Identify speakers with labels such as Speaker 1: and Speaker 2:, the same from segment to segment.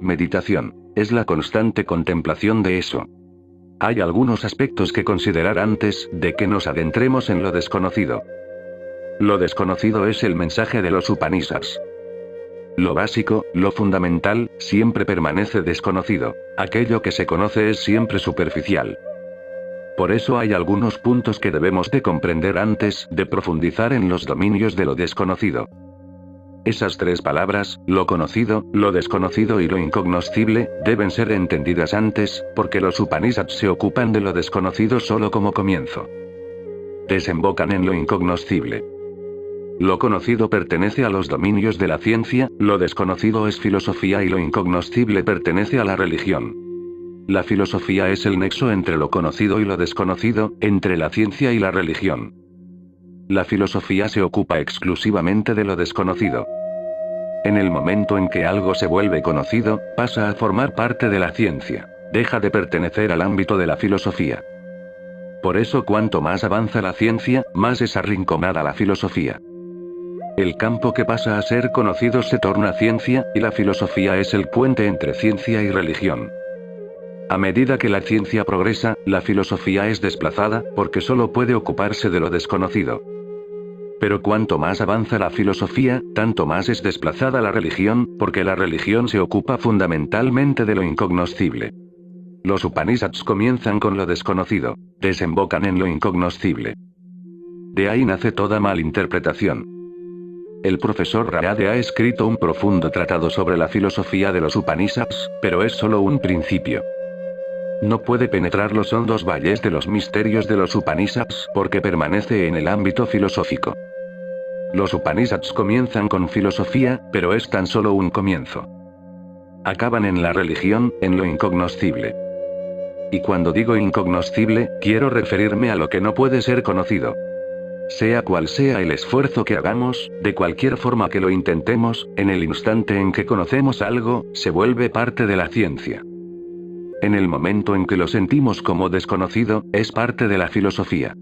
Speaker 1: Meditación. Es la constante contemplación de eso. Hay algunos aspectos que considerar antes de que nos adentremos en lo desconocido. Lo desconocido es el mensaje de los Upanishads. Lo básico, lo fundamental, siempre permanece desconocido. Aquello que se conoce es siempre superficial. Por eso hay algunos puntos que debemos de comprender antes de profundizar en los dominios de lo desconocido. Esas tres palabras, lo conocido, lo desconocido y lo incognoscible, deben ser entendidas antes, porque los Upanishads se ocupan de lo desconocido solo como comienzo. Desembocan en lo incognoscible. Lo conocido pertenece a los dominios de la ciencia, lo desconocido es filosofía y lo incognoscible pertenece a la religión. La filosofía es el nexo entre lo conocido y lo desconocido, entre la ciencia y la religión. La filosofía se ocupa exclusivamente de lo desconocido. En el momento en que algo se vuelve conocido, pasa a formar parte de la ciencia. Deja de pertenecer al ámbito de la filosofía. Por eso cuanto más avanza la ciencia, más es arrinconada la filosofía. El campo que pasa a ser conocido se torna ciencia, y la filosofía es el puente entre ciencia y religión. A medida que la ciencia progresa, la filosofía es desplazada, porque solo puede ocuparse de lo desconocido. Pero cuanto más avanza la filosofía, tanto más es desplazada la religión, porque la religión se ocupa fundamentalmente de lo incognoscible. Los Upanishads comienzan con lo desconocido, desembocan en lo incognoscible. De ahí nace toda malinterpretación. El profesor Rayade ha escrito un profundo tratado sobre la filosofía de los Upanishads, pero es solo un principio. No puede penetrar los hondos valles de los misterios de los Upanishads porque permanece en el ámbito filosófico. Los Upanishads comienzan con filosofía, pero es tan solo un comienzo. Acaban en la religión, en lo incognoscible. Y cuando digo incognoscible, quiero referirme a lo que no puede ser conocido. Sea cual sea el esfuerzo que hagamos, de cualquier forma que lo intentemos, en el instante en que conocemos algo, se vuelve parte de la ciencia. En el momento en que lo sentimos como desconocido, es parte de la filosofía.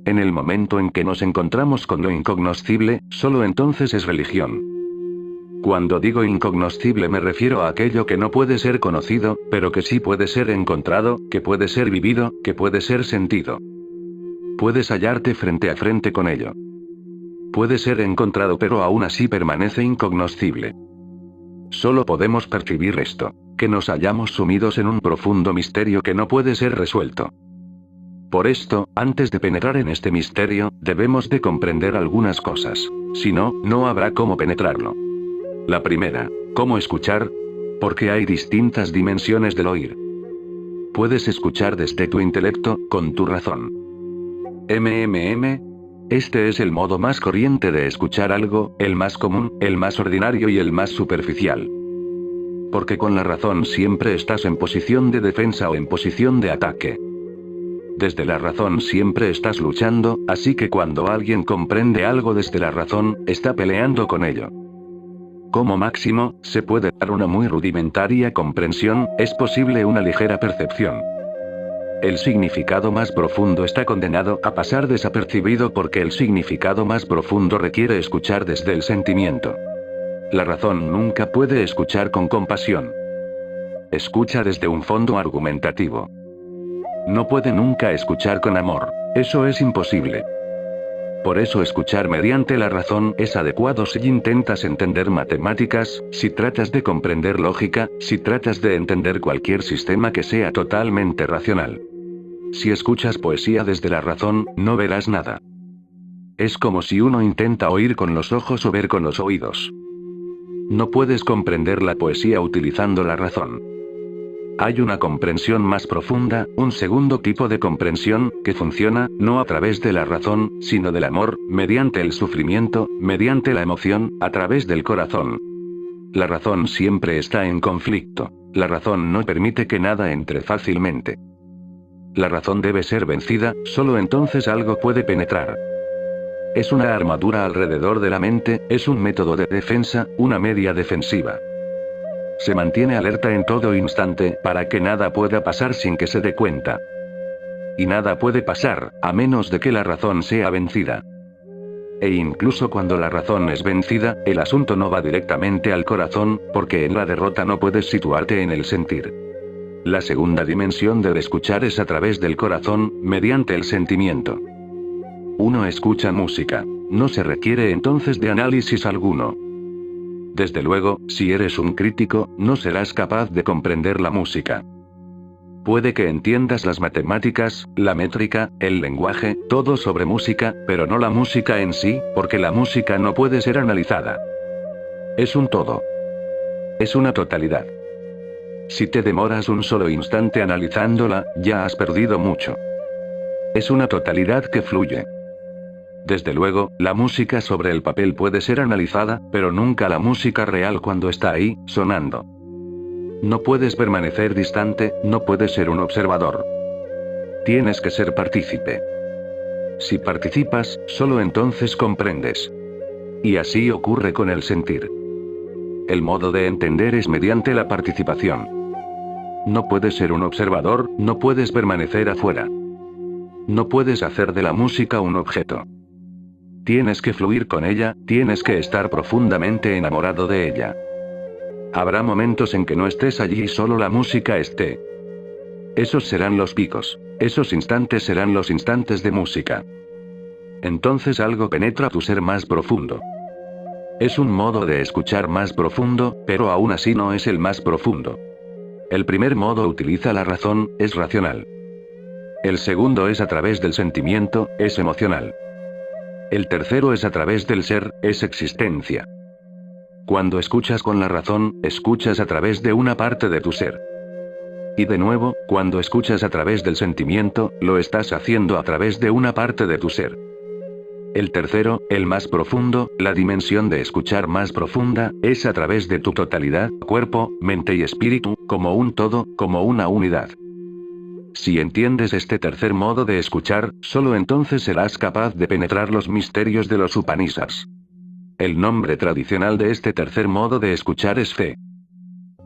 Speaker 1: En el momento en que nos encontramos con lo incognoscible, solo entonces es religión. Cuando digo incognoscible me refiero a aquello que no puede ser conocido, pero que sí puede ser encontrado, que puede ser vivido, que puede ser sentido. Puedes hallarte frente a frente con ello. Puede ser encontrado pero aún así permanece incognoscible. Solo podemos percibir esto, que nos hallamos sumidos en un profundo misterio que no puede ser resuelto. Por esto, antes de penetrar en este misterio, debemos de comprender algunas cosas. Si no, no habrá cómo penetrarlo. La primera, ¿cómo escuchar? Porque hay distintas dimensiones del oír. Puedes escuchar desde tu intelecto, con tu razón. Este es el modo más corriente de escuchar algo, el más común, el más ordinario y el más superficial. Porque con la razón siempre estás en posición de defensa o en posición de ataque. Desde la razón siempre estás luchando, así que cuando alguien comprende algo desde la razón, está peleando con ello. Como máximo, se puede dar una muy rudimentaria comprensión, es posible una ligera percepción. El significado más profundo está condenado a pasar desapercibido porque el significado más profundo requiere escuchar desde el sentimiento. La razón nunca puede escuchar con compasión. Escucha desde un fondo argumentativo. No puede nunca escuchar con amor. Eso es imposible. Por eso escuchar mediante la razón es adecuado si intentas entender matemáticas, si tratas de comprender lógica, si tratas de entender cualquier sistema que sea totalmente racional. Si escuchas poesía desde la razón, no verás nada. Es como si uno intenta oír con los ojos o ver con los oídos. No puedes comprender la poesía utilizando la razón. Hay una comprensión más profunda, un segundo tipo de comprensión, que funciona, no a través de la razón, sino del amor, mediante el sufrimiento, mediante la emoción, a través del corazón. La razón siempre está en conflicto. La razón no permite que nada entre fácilmente. La razón debe ser vencida, solo entonces algo puede penetrar. Es una armadura alrededor de la mente, es un método de defensa, una media defensiva. Se mantiene alerta en todo instante para que nada pueda pasar sin que se dé cuenta. Y nada puede pasar, a menos de que la razón sea vencida. E incluso cuando la razón es vencida, el asunto no va directamente al corazón, porque en la derrota no puedes situarte en el sentir. La segunda dimensión del escuchar es a través del corazón, mediante el sentimiento. Uno escucha música. No se requiere entonces de análisis alguno. Desde luego, si eres un crítico, no serás capaz de comprender la música. Puede que entiendas las matemáticas, la métrica, el lenguaje, todo sobre música, pero no la música en sí, porque la música no puede ser analizada. Es un todo. Es una totalidad. Si te demoras un solo instante analizándola, ya has perdido mucho. Es una totalidad que fluye. Desde luego, la música sobre el papel puede ser analizada, pero nunca la música real cuando está ahí, sonando. No puedes permanecer distante, no puedes ser un observador. Tienes que ser partícipe. Si participas, solo entonces comprendes. Y así ocurre con el sentir. El modo de entender es mediante la participación. No puedes ser un observador, no puedes permanecer afuera. No puedes hacer de la música un objeto. Tienes que fluir con ella, tienes que estar profundamente enamorado de ella. Habrá momentos en que no estés allí y solo la música esté. Esos serán los picos. Esos instantes serán los instantes de música. Entonces algo penetra tu ser más profundo. Es un modo de escuchar más profundo, pero aún así no es el más profundo. El primer modo utiliza la razón, es racional. El segundo es a través del sentimiento, es emocional. El tercero es a través del ser, es existencia. Cuando escuchas con la razón, escuchas a través de una parte de tu ser. Y de nuevo, cuando escuchas a través del sentimiento, lo estás haciendo a través de una parte de tu ser. El tercero, el más profundo, la dimensión de escuchar más profunda, es a través de tu totalidad, cuerpo, mente y espíritu, como un todo, como una unidad. Si entiendes este tercer modo de escuchar, solo entonces serás capaz de penetrar los misterios de los Upanishads. El nombre tradicional de este tercer modo de escuchar es fe.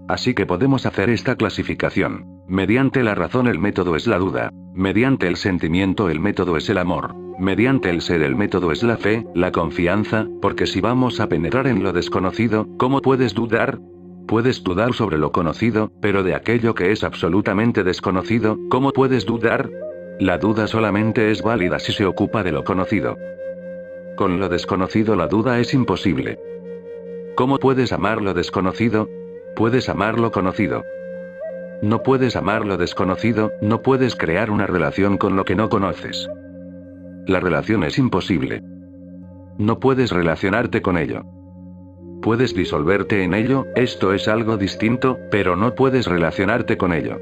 Speaker 1: Así que podemos hacer esta clasificación. Mediante la razón el método es la duda. Mediante el sentimiento el método es el amor. Mediante el ser el método es la fe, la confianza, porque si vamos a penetrar en lo desconocido, ¿cómo puedes dudar? Puedes dudar sobre lo conocido, pero de aquello que es absolutamente desconocido, ¿cómo puedes dudar? La duda solamente es válida si se ocupa de lo conocido. Con lo desconocido la duda es imposible. ¿Cómo puedes amar lo desconocido? Puedes amar lo conocido. No puedes amar lo desconocido, no puedes crear una relación con lo que no conoces. La relación es imposible. No puedes relacionarte con ello. Puedes disolverte en ello, esto es algo distinto, pero no puedes relacionarte con ello.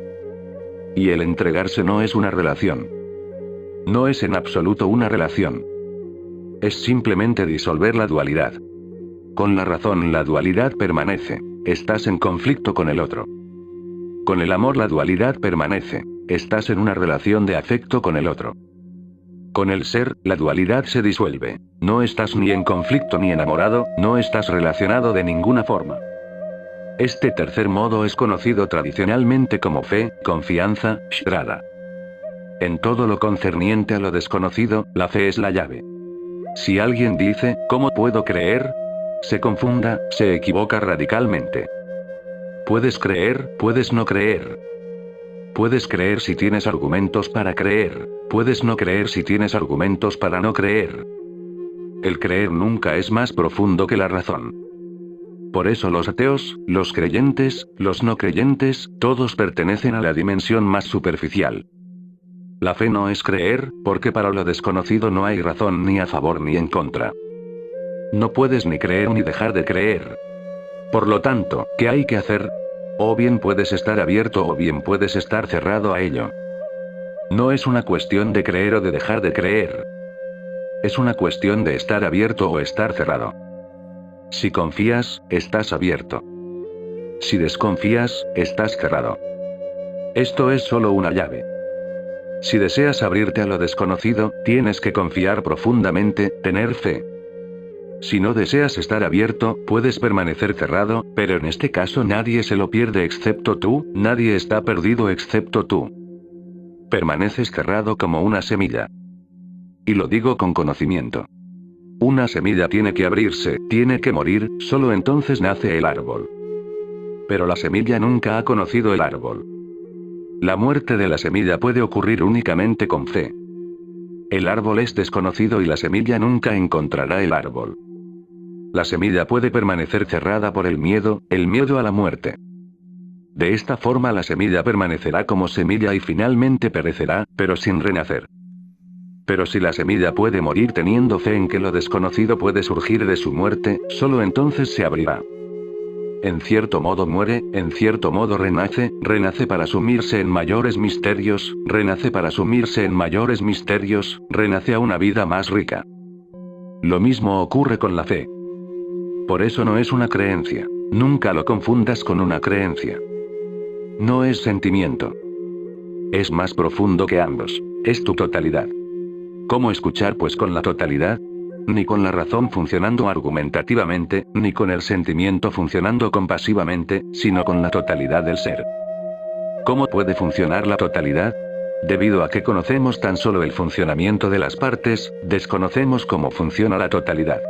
Speaker 1: Y el entregarse no es una relación. No es en absoluto una relación. Es simplemente disolver la dualidad. Con la razón la dualidad permanece. Estás en conflicto con el otro. Con el amor la dualidad permanece. Estás en una relación de afecto con el otro. Con el ser, la dualidad se disuelve. No estás ni en conflicto ni enamorado, no estás relacionado de ninguna forma. Este tercer modo es conocido tradicionalmente como fe, confianza, shraddha. En todo lo concerniente a lo desconocido, la fe es la llave. Si alguien dice, ¿cómo puedo creer? Se confunda, se equivoca radicalmente. Puedes creer, puedes no creer. Puedes creer si tienes argumentos para creer, puedes no creer si tienes argumentos para no creer. El creer nunca es más profundo que la razón. Por eso los ateos, los creyentes, los no creyentes, todos pertenecen a la dimensión más superficial. La fe no es creer, porque para lo desconocido no hay razón ni a favor ni en contra. No puedes ni creer ni dejar de creer. Por lo tanto, ¿qué hay que hacer? O bien puedes estar abierto o bien puedes estar cerrado a ello. No es una cuestión de creer o de dejar de creer. Es una cuestión de estar abierto o estar cerrado. Si confías, estás abierto. Si desconfías, estás cerrado. Esto es solo una llave. Si deseas abrirte a lo desconocido, tienes que confiar profundamente, tener fe. Si no deseas estar abierto, puedes permanecer cerrado, pero en este caso nadie se lo pierde excepto tú, nadie está perdido excepto tú. Permaneces cerrado como una semilla. Y lo digo con conocimiento. Una semilla tiene que abrirse, tiene que morir, solo entonces nace el árbol. Pero la semilla nunca ha conocido el árbol. La muerte de la semilla puede ocurrir únicamente con fe. El árbol es desconocido y la semilla nunca encontrará el árbol. La semilla puede permanecer cerrada por el miedo a la muerte. De esta forma la semilla permanecerá como semilla y finalmente perecerá, pero sin renacer. Pero si la semilla puede morir teniendo fe en que lo desconocido puede surgir de su muerte, solo entonces se abrirá. En cierto modo muere, en cierto modo renace para sumirse en mayores misterios, renace para sumirse en mayores misterios, renace a una vida más rica. Lo mismo ocurre con la fe. Por eso no es una creencia. Nunca lo confundas con una creencia. No es sentimiento. Es más profundo que ambos. Es tu totalidad. ¿Cómo escuchar pues con la totalidad? Ni con la razón funcionando argumentativamente, ni con el sentimiento funcionando compasivamente, sino con la totalidad del ser. ¿Cómo puede funcionar la totalidad? Debido a que conocemos tan solo el funcionamiento de las partes, desconocemos cómo funciona la totalidad.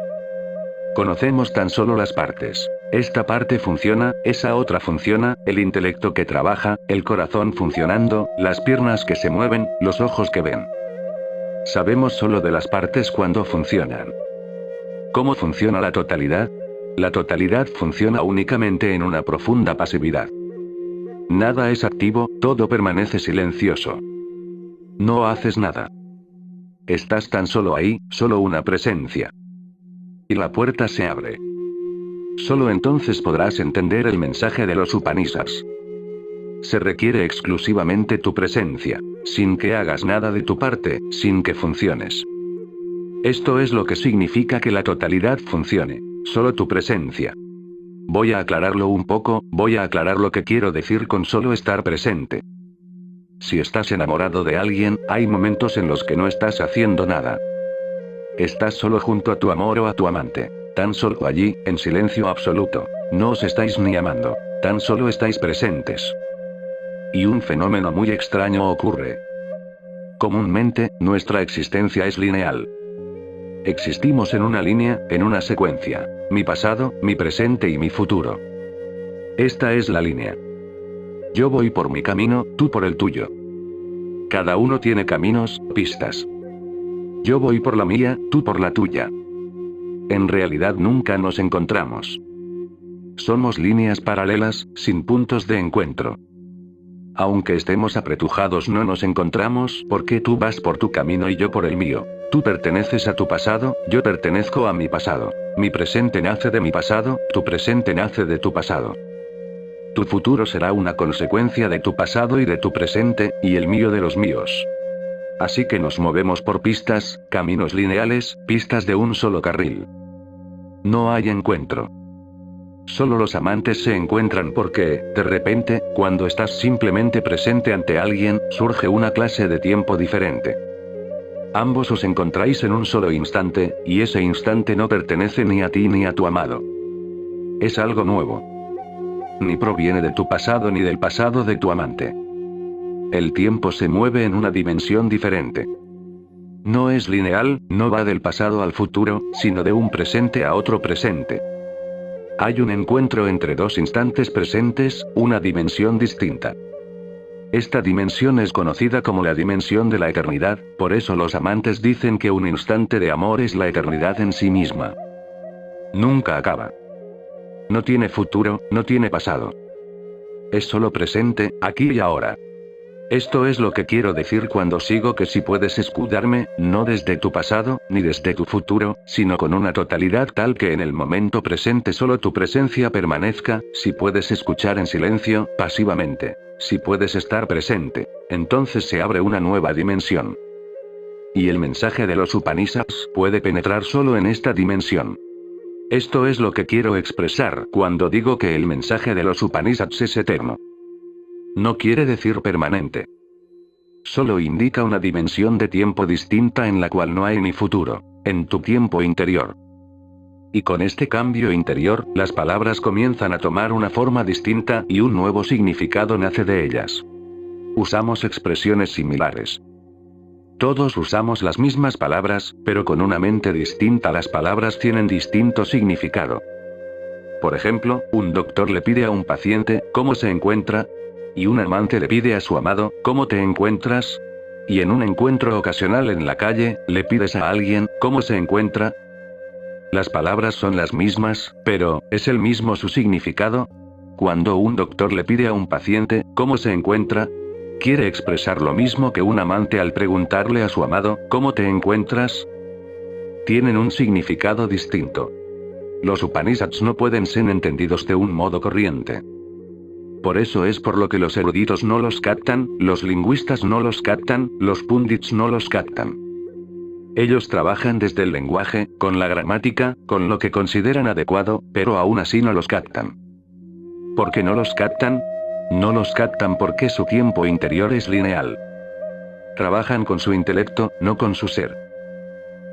Speaker 1: Conocemos tan solo las partes. Esta parte funciona, esa otra funciona, el intelecto que trabaja, el corazón funcionando, las piernas que se mueven, los ojos que ven. Sabemos solo de las partes cuando funcionan. ¿Cómo funciona la totalidad? La totalidad funciona únicamente en una profunda pasividad. Nada es activo, todo permanece silencioso. No haces nada. Estás tan solo ahí, solo una presencia. Y la puerta se abre. Solo entonces podrás entender el mensaje de los Upanishads. Se requiere exclusivamente tu presencia, sin que hagas nada de tu parte, sin que funciones. Esto es lo que significa que la totalidad funcione, solo tu presencia. Voy a aclararlo un poco, voy a aclarar lo que quiero decir con solo estar presente. Si estás enamorado de alguien, hay momentos en los que no estás haciendo nada. Estás solo junto a tu amor o a tu amante. Tan solo allí, en silencio absoluto. No os estáis ni amando. Tan solo estáis presentes. Y un fenómeno muy extraño ocurre. Comúnmente, nuestra existencia es lineal. Existimos en una línea, en una secuencia. Mi pasado, mi presente y mi futuro. Esta es la línea. Yo voy por mi camino, tú por el tuyo. Cada uno tiene caminos, pistas. Yo voy por la mía, tú por la tuya. En realidad nunca nos encontramos. Somos líneas paralelas, sin puntos de encuentro. Aunque estemos apretujados no nos encontramos porque tú vas por tu camino y yo por el mío. Tú perteneces a tu pasado, yo pertenezco a mi pasado. Mi presente nace de mi pasado, tu presente nace de tu pasado. Tu futuro será una consecuencia de tu pasado y de tu presente, y el mío de los míos. Así que nos movemos por pistas, caminos lineales, pistas de un solo carril. No hay encuentro. Solo los amantes se encuentran porque, de repente, cuando estás simplemente presente ante alguien, surge una clase de tiempo diferente. Ambos os encontráis en un solo instante, y ese instante no pertenece ni a ti ni a tu amado. Es algo nuevo. Ni proviene de tu pasado ni del pasado de tu amante. El tiempo se mueve en una dimensión diferente. No es lineal, no va del pasado al futuro, sino de un presente a otro presente. Hay un encuentro entre dos instantes presentes, una dimensión distinta. Esta dimensión es conocida como la dimensión de la eternidad, por eso los amantes dicen que un instante de amor es la eternidad en sí misma. Nunca acaba. No tiene futuro, no tiene pasado. Es solo presente, aquí y ahora. Esto es lo que quiero decir cuando sigo que si puedes escudarme, no desde tu pasado, ni desde tu futuro, sino con una totalidad tal que en el momento presente solo tu presencia permanezca, si puedes escuchar en silencio, pasivamente, si puedes estar presente, entonces se abre una nueva dimensión. Y el mensaje de los Upanishads puede penetrar solo en esta dimensión. Esto es lo que quiero expresar cuando digo que el mensaje de los Upanishads es eterno. No quiere decir permanente. Solo indica una dimensión de tiempo distinta en la cual no hay ni futuro, en tu tiempo interior. Y con este cambio interior, las palabras comienzan a tomar una forma distinta y un nuevo significado nace de ellas. Usamos expresiones similares. Todos usamos las mismas palabras, pero con una mente distinta las palabras tienen distinto significado. Por ejemplo, un doctor le pide a un paciente, ¿cómo se encuentra? Y un amante le pide a su amado, ¿cómo te encuentras? Y en un encuentro ocasional en la calle, le pides a alguien, ¿cómo se encuentra? Las palabras son las mismas, pero, ¿es el mismo su significado? Cuando un doctor le pide a un paciente, ¿cómo se encuentra? ¿Quiere expresar lo mismo que un amante al preguntarle a su amado, ¿cómo te encuentras? Tienen un significado distinto. Los Upanishads no pueden ser entendidos de un modo corriente. Por eso es por lo que los eruditos no los captan, los lingüistas no los captan, los pundits no los captan. Ellos trabajan desde el lenguaje, con la gramática, con lo que consideran adecuado, pero aún así no los captan. ¿Por qué no los captan? No los captan porque su tiempo interior es lineal. Trabajan con su intelecto, no con su ser.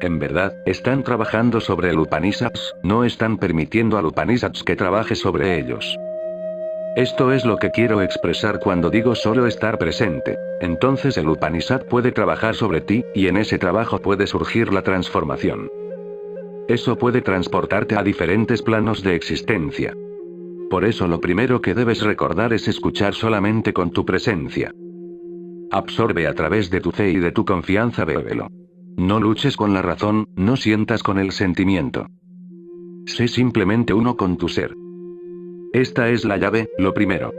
Speaker 1: En verdad, están trabajando sobre el Upanishads, no están permitiendo al Upanishads que trabaje sobre ellos. Esto es lo que quiero expresar cuando digo solo estar presente. Entonces el Upanishad puede trabajar sobre ti, y en ese trabajo puede surgir la transformación. Eso puede transportarte a diferentes planos de existencia. Por eso lo primero que debes recordar es escuchar solamente con tu presencia. Absorbe a través de tu fe y de tu confianza, bébelo. No luches con la razón, no sientas con el sentimiento. Sé simplemente uno con tu ser. Esta es la llave, lo primero.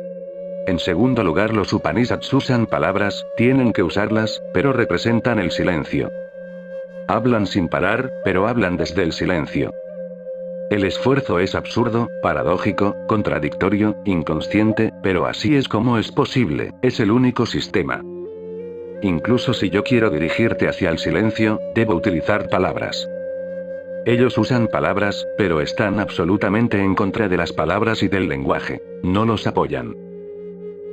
Speaker 1: En segundo lugar, los Upanishads usan palabras, tienen que usarlas, pero representan el silencio. Hablan sin parar, pero hablan desde el silencio. El esfuerzo es absurdo, paradójico, contradictorio, inconsciente, pero así es como es posible, es el único sistema. Incluso si yo quiero dirigirte hacia el silencio, debo utilizar palabras. Ellos usan palabras, pero están absolutamente en contra de las palabras y del lenguaje, no los apoyan.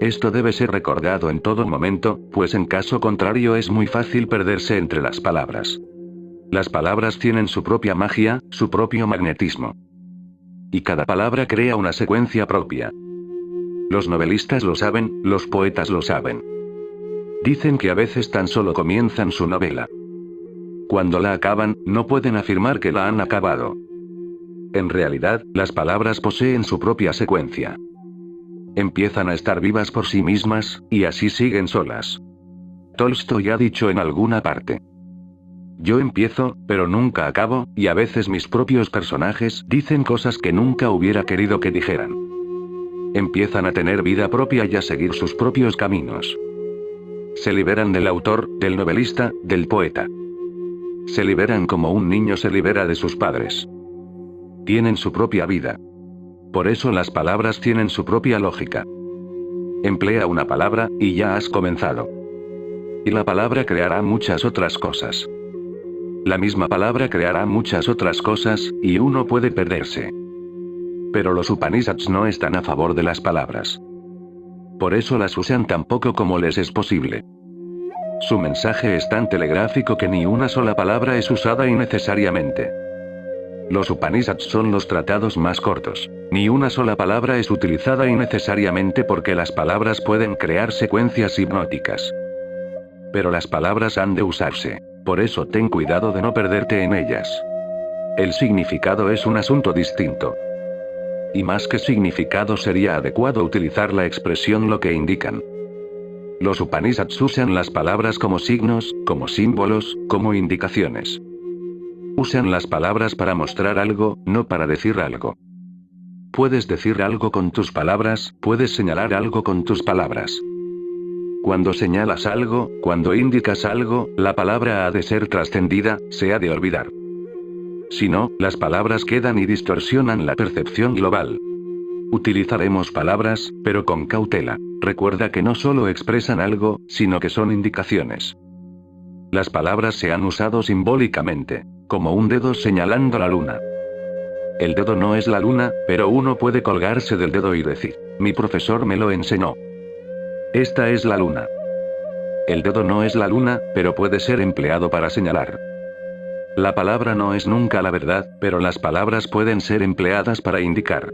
Speaker 1: Esto debe ser recordado en todo momento, pues en caso contrario es muy fácil perderse entre las palabras. Las palabras tienen su propia magia, su propio magnetismo. Y cada palabra crea una secuencia propia. Los novelistas lo saben, los poetas lo saben. Dicen que a veces tan solo comienzan su novela. Cuando la acaban, no pueden afirmar que la han acabado. En realidad, las palabras poseen su propia secuencia. Empiezan a estar vivas por sí mismas, y así siguen solas. Tolstoy ha dicho en alguna parte: yo empiezo, pero nunca acabo, y a veces mis propios personajes dicen cosas que nunca hubiera querido que dijeran. Empiezan a tener vida propia y a seguir sus propios caminos. Se liberan del autor, del novelista, del poeta. Se liberan como un niño se libera de sus padres. Tienen su propia vida. Por eso las palabras tienen su propia lógica. Emplea una palabra, y ya has comenzado. Y la palabra creará muchas otras cosas. La misma palabra creará muchas otras cosas, y uno puede perderse. Pero los Upanishads no están a favor de las palabras. Por eso las usan tan poco como les es posible. Su mensaje es tan telegráfico que ni una sola palabra es usada innecesariamente. Los Upanishads son los tratados más cortos. Ni una sola palabra es utilizada innecesariamente porque las palabras pueden crear secuencias hipnóticas. Pero las palabras han de usarse. Por eso ten cuidado de no perderte en ellas. El significado es un asunto distinto. Y más que significado sería adecuado utilizar la expresión lo que indican. Los Upanishads usan las palabras como signos, como símbolos, como indicaciones. Usan las palabras para mostrar algo, no para decir algo. Puedes decir algo con tus palabras, puedes señalar algo con tus palabras. Cuando señalas algo, cuando indicas algo, la palabra ha de ser trascendida, se ha de olvidar. Si no, las palabras quedan y distorsionan la percepción global. Utilizaremos palabras, pero con cautela. Recuerda que no solo expresan algo, sino que son indicaciones. Las palabras se han usado simbólicamente, como un dedo señalando la luna. El dedo no es la luna, pero uno puede colgarse del dedo y decir: mi profesor me lo enseñó. Esta es la luna. El dedo no es la luna, pero puede ser empleado para señalar. La palabra no es nunca la verdad, pero las palabras pueden ser empleadas para indicar.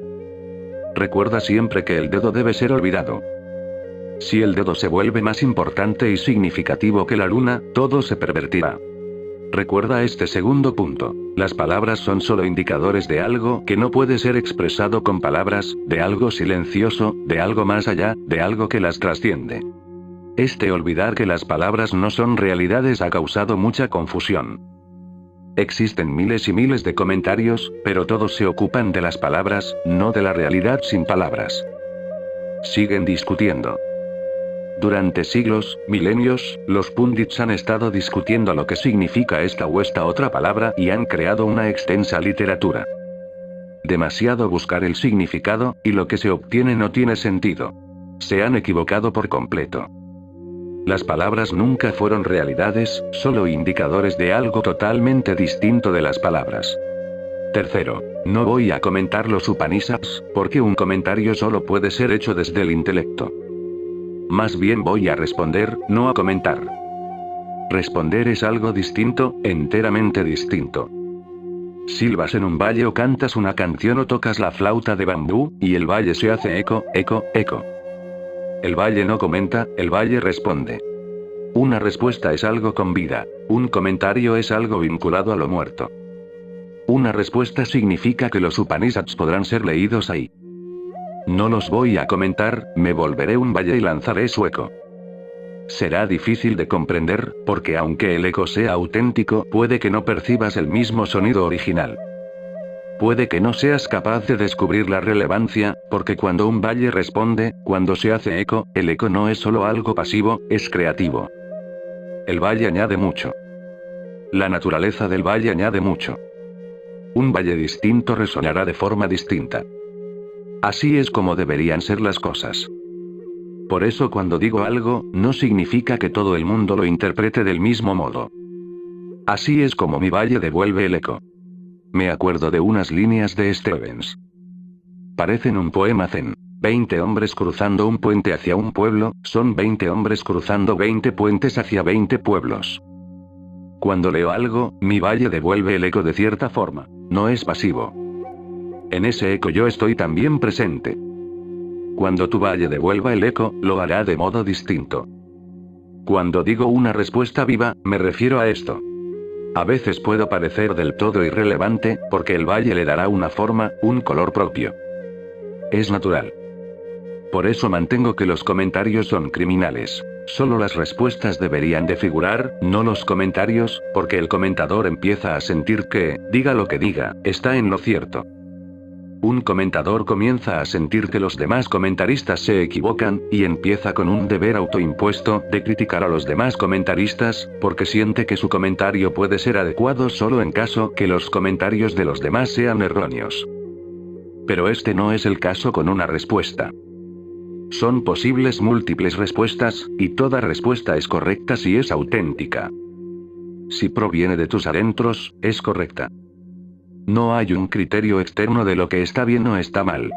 Speaker 1: Recuerda siempre que el dedo debe ser olvidado. Si el dedo se vuelve más importante y significativo que la luna, todo se pervertirá. Recuerda este segundo punto. Las palabras son solo indicadores de algo que no puede ser expresado con palabras, de algo silencioso, de algo más allá, de algo que las trasciende. Olvidar que las palabras no son realidades ha causado mucha confusión. Existen miles y miles de comentarios, pero todos se ocupan de las palabras, no de la realidad sin palabras. Siguen discutiendo. Durante siglos, milenios, los pundits han estado discutiendo lo que significa esta o esta otra palabra y han creado una extensa literatura. Demasiado buscar el significado, y lo que se obtiene no tiene sentido. Se han equivocado por completo. Las palabras nunca fueron realidades, solo indicadores de algo totalmente distinto de las palabras. Tercero, no voy a comentar los Upanishads, porque un comentario solo puede ser hecho desde el intelecto. Más bien voy a responder, no a comentar. Responder es algo distinto, enteramente distinto. Silbas en un valle o cantas una canción o tocas la flauta de bambú, y el valle se hace eco, eco, eco. El valle no comenta, el valle responde. Una respuesta es algo con vida, un comentario es algo vinculado a lo muerto. Una respuesta significa que los Upanishads podrán ser leídos ahí. No los voy a comentar, me volveré un valle y lanzaré su eco. Será difícil de comprender, porque aunque el eco sea auténtico, puede que no percibas el mismo sonido original. Puede que no seas capaz de descubrir la relevancia, porque cuando un valle responde, cuando se hace eco, el eco no es solo algo pasivo, es creativo. El valle añade mucho. La naturaleza del valle añade mucho. Un valle distinto resonará de forma distinta. Así es como deberían ser las cosas. Por eso cuando digo algo, no significa que todo el mundo lo interprete del mismo modo. Así es como mi valle devuelve el eco. Me acuerdo de unas líneas de Stevens. Parecen un poema zen. 20 hombres cruzando un puente hacia un pueblo, son 20 hombres cruzando 20 puentes hacia 20 pueblos. Cuando leo algo, mi valle devuelve el eco de cierta forma, no es pasivo. En ese eco yo estoy también presente. Cuando tu valle devuelva el eco, lo hará de modo distinto. Cuando digo una respuesta viva, me refiero a esto. A veces puedo parecer del todo irrelevante, porque el valle le dará una forma, un color propio. Es natural. Por eso mantengo que los comentarios son criminales. Solo las respuestas deberían de figurar, no los comentarios, porque el comentador empieza a sentir que, diga lo que diga, está en lo cierto. Un comentador comienza a sentir que los demás comentaristas se equivocan, y empieza con un deber autoimpuesto de criticar a los demás comentaristas, porque siente que su comentario puede ser adecuado solo en caso que los comentarios de los demás sean erróneos. Pero este no es el caso con una respuesta. Son posibles múltiples respuestas, y toda respuesta es correcta si es auténtica. Si proviene de tus adentros, es correcta. No hay un criterio externo de lo que está bien o está mal.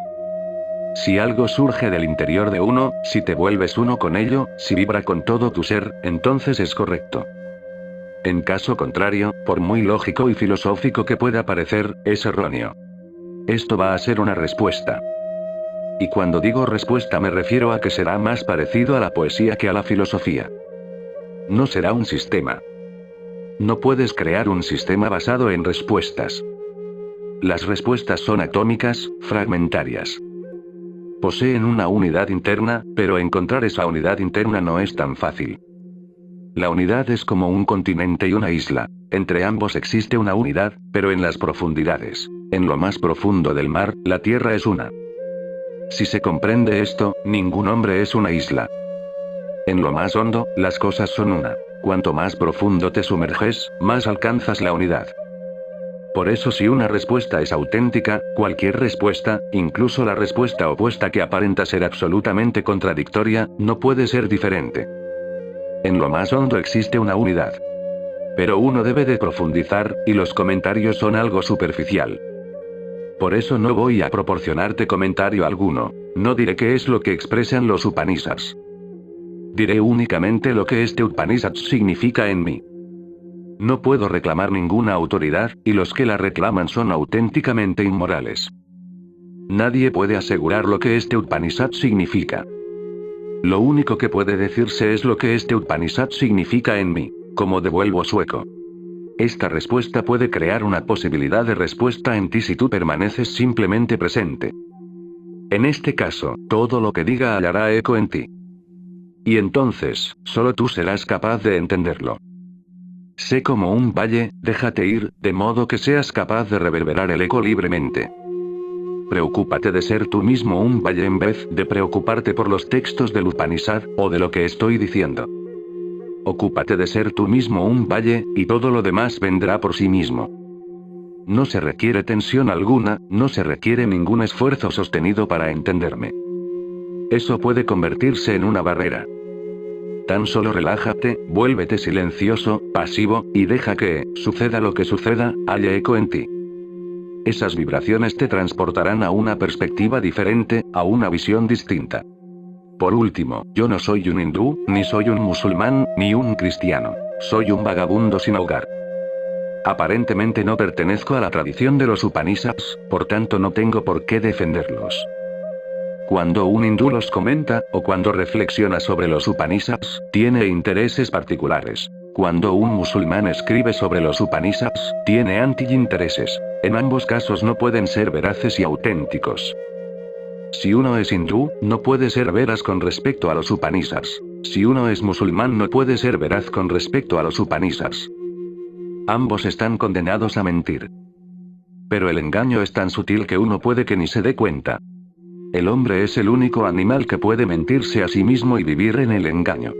Speaker 1: Si algo surge del interior de uno, si te vuelves uno con ello, si vibra con todo tu ser, entonces es correcto. En caso contrario, por muy lógico y filosófico que pueda parecer, es erróneo. Esto va a ser una respuesta. Y cuando digo respuesta me refiero a que será más parecido a la poesía que a la filosofía. No será un sistema. No puedes crear un sistema basado en respuestas. Las respuestas son atómicas, fragmentarias. Poseen una unidad interna, pero encontrar esa unidad interna no es tan fácil. La unidad es como un continente y una isla. Entre ambos existe una unidad, pero en las profundidades. En lo más profundo del mar, la tierra es una. Si se comprende esto, ningún hombre es una isla. En lo más hondo, las cosas son una. Cuanto más profundo te sumerges, más alcanzas la unidad. Por eso si una respuesta es auténtica, cualquier respuesta, incluso la respuesta opuesta que aparenta ser absolutamente contradictoria, no puede ser diferente. En lo más hondo existe una unidad. Pero uno debe de profundizar, y los comentarios son algo superficial. Por eso no voy a proporcionarte comentario alguno. No diré qué es lo que expresan los Upanishads. Diré únicamente lo que este Upanishad significa en mí. No puedo reclamar ninguna autoridad, y los que la reclaman son auténticamente inmorales. Nadie puede asegurar lo que este Upanishad significa. Lo único que puede decirse es lo que este Upanishad significa en mí. ¿Cómo devuelvo su eco? Esta respuesta puede crear una posibilidad de respuesta en ti si tú permaneces simplemente presente. En este caso, todo lo que diga hallará eco en ti. Y entonces, solo tú serás capaz de entenderlo. Sé como un valle, déjate ir, de modo que seas capaz de reverberar el eco libremente. Preocúpate de ser tú mismo un valle en vez de preocuparte por los textos del Upanishad, o de lo que estoy diciendo. Ocúpate de ser tú mismo un valle, y todo lo demás vendrá por sí mismo. No se requiere tensión alguna, no se requiere ningún esfuerzo sostenido para entenderme. Eso puede convertirse en una barrera. Tan solo relájate, vuélvete silencioso, pasivo, y deja que, suceda lo que suceda, haya eco en ti. Esas vibraciones te transportarán a una perspectiva diferente, a una visión distinta. Por último, yo no soy un hindú, ni soy un musulmán, ni un cristiano. Soy un vagabundo sin hogar. Aparentemente no pertenezco a la tradición de los Upanishads, por tanto no tengo por qué defenderlos. Cuando un hindú los comenta, o cuando reflexiona sobre los Upanishads, tiene intereses particulares. Cuando un musulmán escribe sobre los Upanishads, tiene anti-intereses. En ambos casos no pueden ser veraces y auténticos. Si uno es hindú, no puede ser veraz con respecto a los Upanishads. Si uno es musulmán, no puede ser veraz con respecto a los Upanishads. Ambos están condenados a mentir. Pero el engaño es tan sutil que uno puede que ni se dé cuenta. El hombre es el único animal que puede mentirse a sí mismo y vivir en el engaño.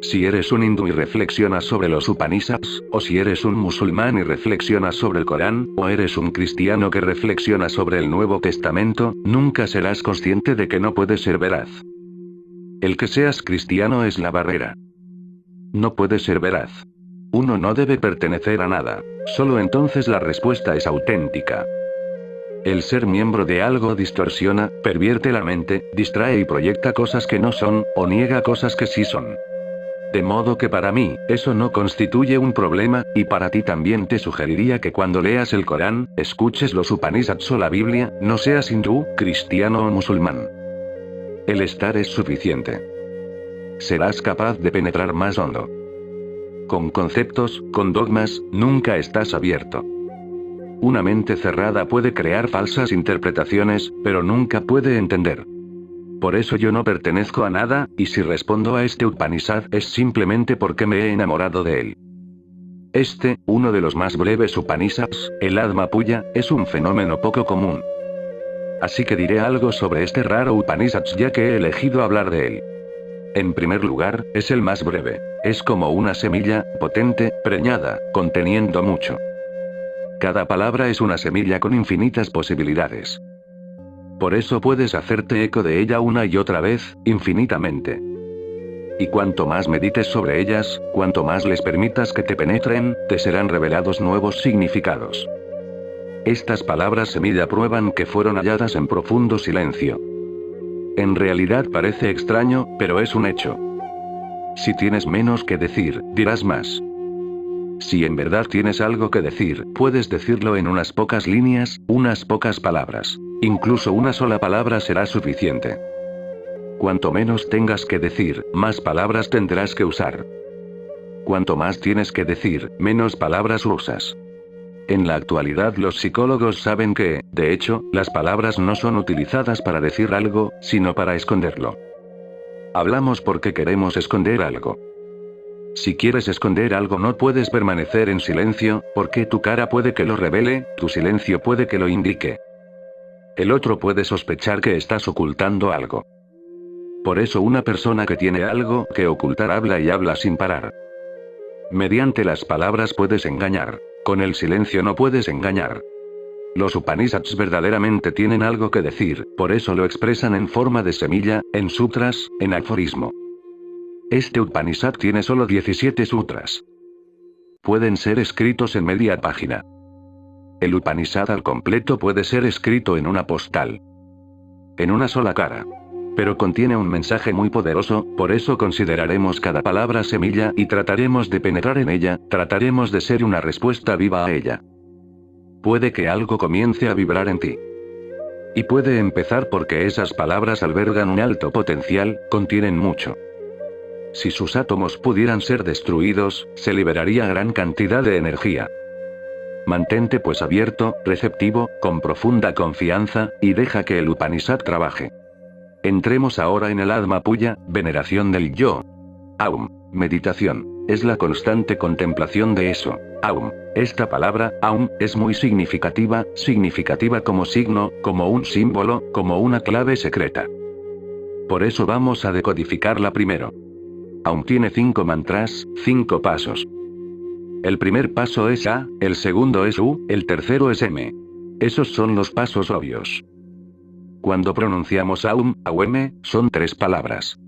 Speaker 1: Si eres un hindú y reflexionas sobre los Upanishads, o si eres un musulmán y reflexionas sobre el Corán, o eres un cristiano que reflexiona sobre el Nuevo Testamento, nunca serás consciente de que no puedes ser veraz. El que seas cristiano es la barrera. No puedes ser veraz. Uno no debe pertenecer a nada. Solo entonces la respuesta es auténtica. El ser miembro de algo distorsiona, pervierte la mente, distrae y proyecta cosas que no son, o niega cosas que sí son. De modo que para mí, eso no constituye un problema, y para ti también te sugeriría que cuando leas el Corán, escuches los Upanishads o la Biblia, no seas hindú, cristiano o musulmán. El estar es suficiente. Serás capaz de penetrar más hondo. Con conceptos, con dogmas, nunca estás abierto. Una mente cerrada puede crear falsas interpretaciones, pero nunca puede entender. Por eso yo no pertenezco a nada, y si respondo a este Upanishad es simplemente porque me he enamorado de él. Este, uno de los más breves Upanishads, el Adma Puya, es un fenómeno poco común. Así que diré algo sobre este raro Upanishad ya que he elegido hablar de él. En primer lugar, es el más breve. Es como una semilla, potente, preñada, conteniendo mucho. Cada palabra es una semilla con infinitas posibilidades. Por eso puedes hacerte eco de ella una y otra vez, infinitamente. Y cuanto más medites sobre ellas, cuanto más les permitas que te penetren, te serán revelados nuevos significados. Estas palabras semilla prueban que fueron halladas en profundo silencio. En realidad parece extraño, pero es un hecho. Si tienes menos que decir, dirás más. Si en verdad tienes algo que decir, puedes decirlo en unas pocas líneas, unas pocas palabras. Incluso una sola palabra será suficiente. Cuanto menos tengas que decir, más palabras tendrás que usar. Cuanto más tienes que decir, menos palabras usas. En la actualidad los psicólogos saben que, de hecho, las palabras no son utilizadas para decir algo, sino para esconderlo. Hablamos porque queremos esconder algo. Si quieres esconder algo no puedes permanecer en silencio, porque tu cara puede que lo revele, tu silencio puede que lo indique. El otro puede sospechar que estás ocultando algo. Por eso una persona que tiene algo que ocultar habla y habla sin parar. Mediante las palabras puedes engañar. Con el silencio no puedes engañar. Los Upanishads verdaderamente tienen algo que decir, por eso lo expresan en forma de semilla, en sutras, en aforismo. Este Upanishad tiene solo 17 sutras. Pueden ser escritos en media página. El Upanishad al completo puede ser escrito en una postal. En una sola cara. Pero contiene un mensaje muy poderoso, por eso consideraremos cada palabra semilla y trataremos de penetrar en ella, trataremos de ser una respuesta viva a ella. Puede que algo comience a vibrar en ti. Y puede empezar porque esas palabras albergan un alto potencial, contienen mucho. Si sus átomos pudieran ser destruidos, se liberaría gran cantidad de energía. Mantente pues abierto, receptivo, con profunda confianza, y deja que el Upanishad trabaje. Entremos ahora en el Atma Puya, veneración del yo. Aum. Meditación. Es la constante contemplación de eso. Aum. Esta palabra, Aum, es muy significativa como signo, como un símbolo, como una clave secreta. Por eso vamos a decodificarla primero. Aum tiene 5 mantras, 5 pasos. El primer paso es A, el segundo es U, el tercero es M. Esos son los pasos obvios. Cuando pronunciamos Aum, AUM, son 3 palabras.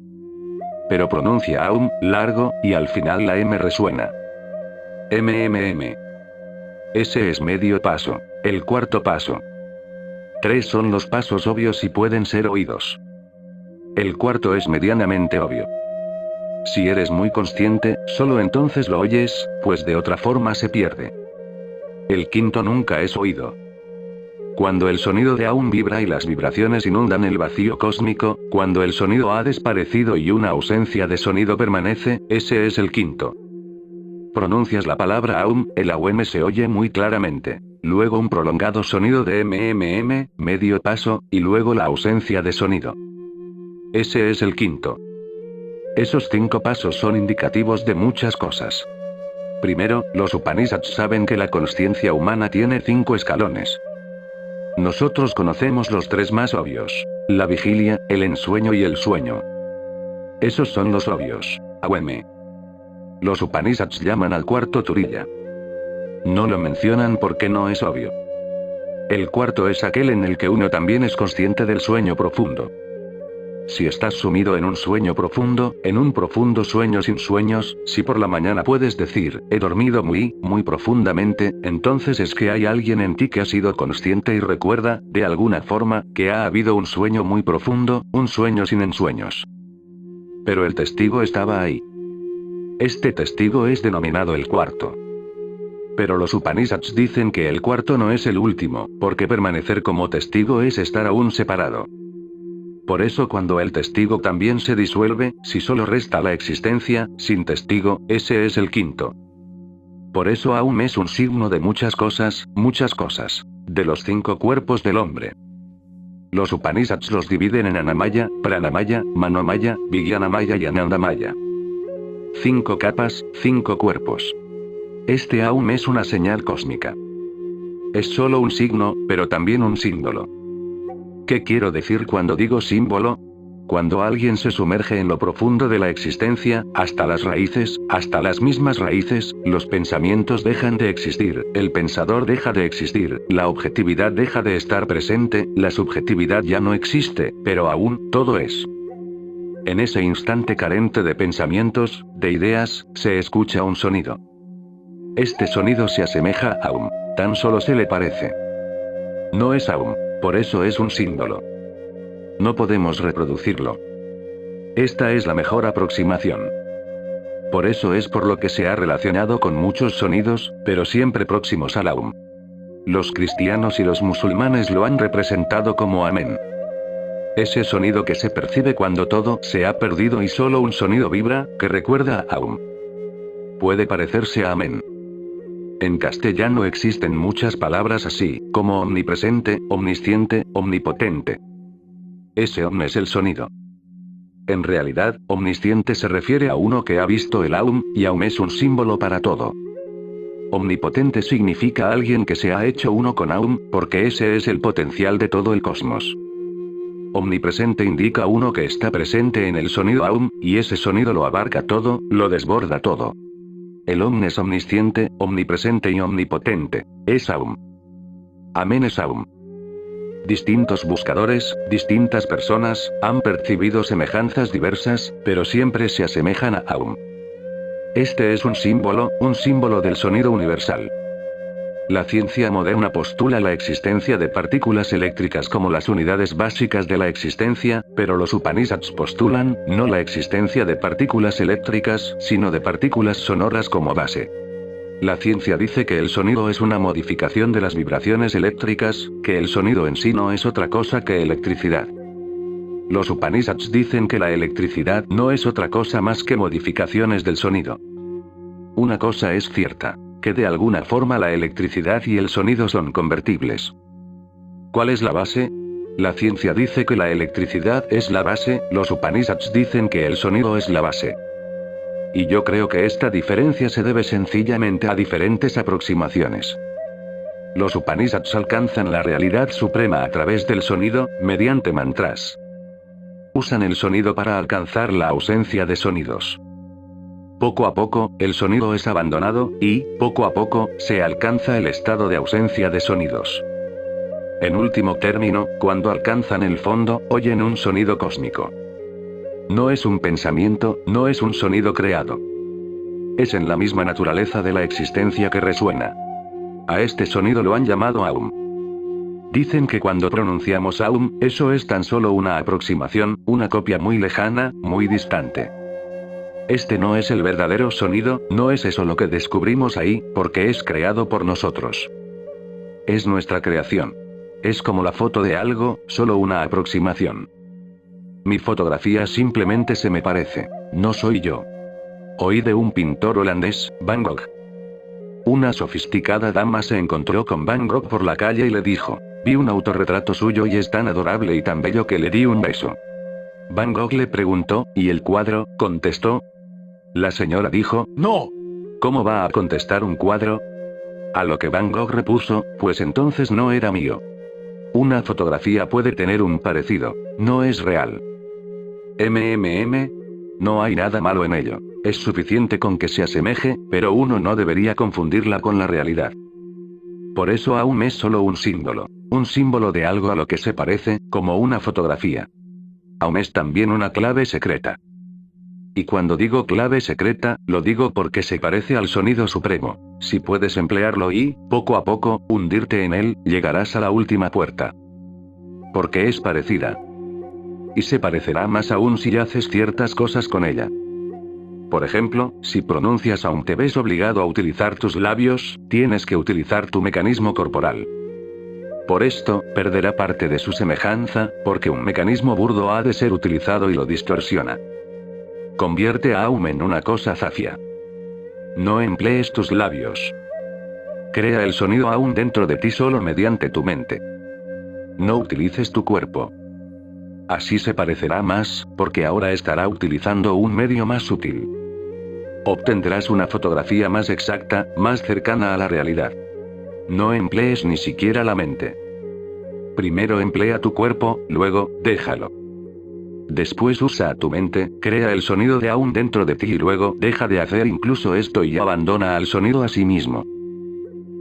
Speaker 1: Pero pronuncia Aum, largo, y al final la M resuena. MMM. Ese es medio paso. El cuarto paso. 3 son los pasos obvios y pueden ser oídos. El cuarto es medianamente obvio. Si eres muy consciente, solo entonces lo oyes, pues de otra forma se pierde. El quinto nunca es oído. Cuando el sonido de Aum vibra y las vibraciones inundan el vacío cósmico, cuando el sonido ha desaparecido y una ausencia de sonido permanece, ese es el quinto. Pronuncias la palabra Aum, el AUM se oye muy claramente. Luego un prolongado sonido de MMM, medio paso, y luego la ausencia de sonido. Ese es el quinto. Esos 5 pasos son indicativos de muchas cosas. Primero, los Upanishads saben que la consciencia humana tiene 5 escalones. Nosotros conocemos los 3 más obvios: la vigilia, el ensueño y el sueño. Esos son los obvios. AUM. Los Upanishads llaman al cuarto Turiya. No lo mencionan porque no es obvio. El cuarto es aquel en el que uno también es consciente del sueño profundo. Si estás sumido en un sueño profundo, en un profundo sueño sin sueños, si por la mañana puedes decir, he dormido muy, muy profundamente, entonces es que hay alguien en ti que ha sido consciente y recuerda, de alguna forma, que ha habido un sueño muy profundo, un sueño sin ensueños. Pero el testigo estaba ahí. Este testigo es denominado el cuarto. Pero los Upanishads dicen que el cuarto no es el último, porque permanecer como testigo es estar aún separado. Por eso cuando el testigo también se disuelve, si solo resta la existencia, sin testigo, ese es el quinto. Por eso Aum es un signo de muchas cosas, de los 5 cuerpos del hombre. Los Upanishads los dividen en Anamaya, Pranamaya, Manomaya, Vijnanamaya y Anandamaya. 5 capas, 5 cuerpos. Este Aum es una señal cósmica. Es solo un signo, pero también un símbolo. ¿Qué quiero decir cuando digo símbolo? Cuando alguien se sumerge en lo profundo de la existencia, hasta las raíces, hasta las mismas raíces, los pensamientos dejan de existir, el pensador deja de existir, la objetividad deja de estar presente, la subjetividad ya no existe, pero aún, todo es. En ese instante carente de pensamientos, de ideas, se escucha un sonido. Este sonido se asemeja a Aum, tan solo se le parece. No es Aum. Por eso es un símbolo. No podemos reproducirlo. Esta es la mejor aproximación. Por eso es por lo que se ha relacionado con muchos sonidos, pero siempre próximos al Aum. Los cristianos y los musulmanes lo han representado como Amén. Ese sonido que se percibe cuando todo se ha perdido y solo un sonido vibra, que recuerda a Aum. Puede parecerse a Amén. En castellano existen muchas palabras así, como omnipresente, omnisciente, omnipotente. Ese Om es el sonido. En realidad, omnisciente se refiere a uno que ha visto el Aum, y Aum es un símbolo para todo. Omnipotente significa alguien que se ha hecho uno con Aum, porque ese es el potencial de todo el cosmos. Omnipresente indica uno que está presente en el sonido Aum, y ese sonido lo abarca todo, lo desborda todo. El Om es omnisciente, omnipresente y omnipotente. Es Aum. Amén es Aum. Distintos buscadores, distintas personas, han percibido semejanzas diversas, pero siempre se asemejan a Aum. Este es un símbolo del sonido universal. La ciencia moderna postula la existencia de partículas eléctricas como las unidades básicas de la existencia, pero los Upanishads postulan, no la existencia de partículas eléctricas, sino de partículas sonoras como base. La ciencia dice que el sonido es una modificación de las vibraciones eléctricas, que el sonido en sí no es otra cosa que electricidad. Los Upanishads dicen que la electricidad no es otra cosa más que modificaciones del sonido. Una cosa es cierta, que de alguna forma la electricidad y el sonido son convertibles. ¿Cuál es la base? La ciencia dice que la electricidad es la base, los Upanishads dicen que el sonido es la base. Y yo creo que esta diferencia se debe sencillamente a diferentes aproximaciones. Los Upanishads alcanzan la realidad suprema a través del sonido, mediante mantras. Usan el sonido para alcanzar la ausencia de sonidos. Poco a poco, el sonido es abandonado, y, poco a poco, se alcanza el estado de ausencia de sonidos. En último término, cuando alcanzan el fondo, oyen un sonido cósmico. No es un pensamiento, no es un sonido creado. Es en la misma naturaleza de la existencia que resuena. A este sonido lo han llamado Aum. Dicen que cuando pronunciamos Aum, eso es tan solo una aproximación, una copia muy lejana, muy distante. Este no es el verdadero sonido, no es eso lo que descubrimos ahí, porque es creado por nosotros. Es nuestra creación. Es como la foto de algo, solo una aproximación. Mi fotografía simplemente se me parece. No soy yo. Oí de un pintor holandés, Van Gogh. Una sofisticada dama se encontró con Van Gogh por la calle y le dijo: vi un autorretrato suyo y es tan adorable y tan bello que le di un beso. Van Gogh le preguntó: ¿y el cuadro? Contestó. La señora dijo: no. ¿Cómo va a contestar un cuadro? A lo que Van Gogh repuso: pues entonces no era mío. Una fotografía puede tener un parecido, no es real. No hay nada malo en ello. Es suficiente con que se asemeje, pero uno no debería confundirla con la realidad. Por eso Aum es solo un símbolo de algo a lo que se parece, como una fotografía. Aum es también una clave secreta. Y cuando digo clave secreta, lo digo porque se parece al sonido supremo. Si puedes emplearlo y, poco a poco, hundirte en él, llegarás a la última puerta. Porque es parecida. Y se parecerá más aún si haces ciertas cosas con ella. Por ejemplo, si pronuncias Aum te ves obligado a utilizar tus labios, tienes que utilizar tu mecanismo corporal. Por esto, perderá parte de su semejanza, porque un mecanismo burdo ha de ser utilizado y lo distorsiona. Convierte a Aum en una cosa zafia. No emplees tus labios. Crea el sonido Aum dentro de ti solo mediante tu mente. No utilices tu cuerpo. Así se parecerá más, porque ahora estará utilizando un medio más sutil. Obtendrás una fotografía más exacta, más cercana a la realidad. No emplees ni siquiera la mente. Primero emplea tu cuerpo, luego, déjalo. Después usa tu mente, crea el sonido de Aum dentro de ti y luego deja de hacer incluso esto y abandona al sonido a sí mismo.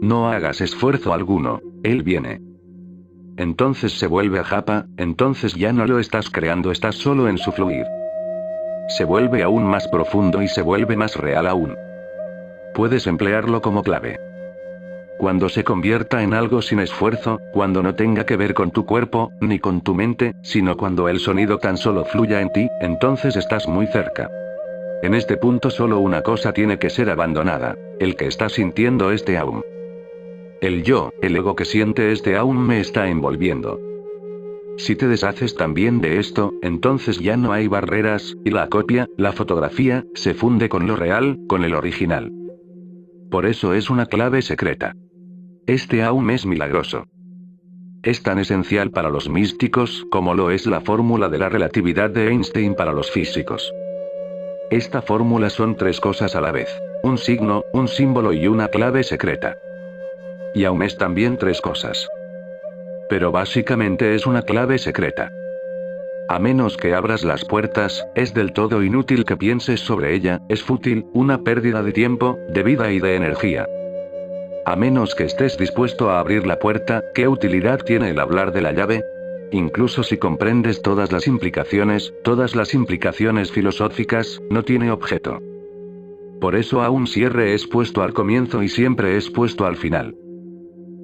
Speaker 1: No hagas esfuerzo alguno, él viene. Entonces se vuelve a japa, entonces ya no lo estás creando, estás solo en su fluir. Se vuelve aún más profundo y se vuelve más real aún. Puedes emplearlo como clave. Cuando se convierta en algo sin esfuerzo, cuando no tenga que ver con tu cuerpo, ni con tu mente, sino cuando el sonido tan solo fluya en ti, entonces estás muy cerca. En este punto solo una cosa tiene que ser abandonada: el que está sintiendo este Aum. El yo, el ego que siente este Aum me está envolviendo. Si te deshaces también de esto, entonces ya no hay barreras, y la copia, la fotografía, se funde con lo real, con el original. Por eso es una clave secreta. Este Aum es milagroso. Es tan esencial para los místicos, como lo es la fórmula de la relatividad de Einstein para los físicos. Esta fórmula son tres cosas a la vez: un signo, un símbolo y una clave secreta. Y Aum es también tres cosas. Pero básicamente es una clave secreta. A menos que abras las puertas, es del todo inútil que pienses sobre ella, es fútil, una pérdida de tiempo, de vida y de energía. A menos que estés dispuesto a abrir la puerta, ¿qué utilidad tiene el hablar de la llave? Incluso si comprendes todas las implicaciones filosóficas, no tiene objeto. Por eso Aum siempre es puesto al comienzo y siempre es puesto al final.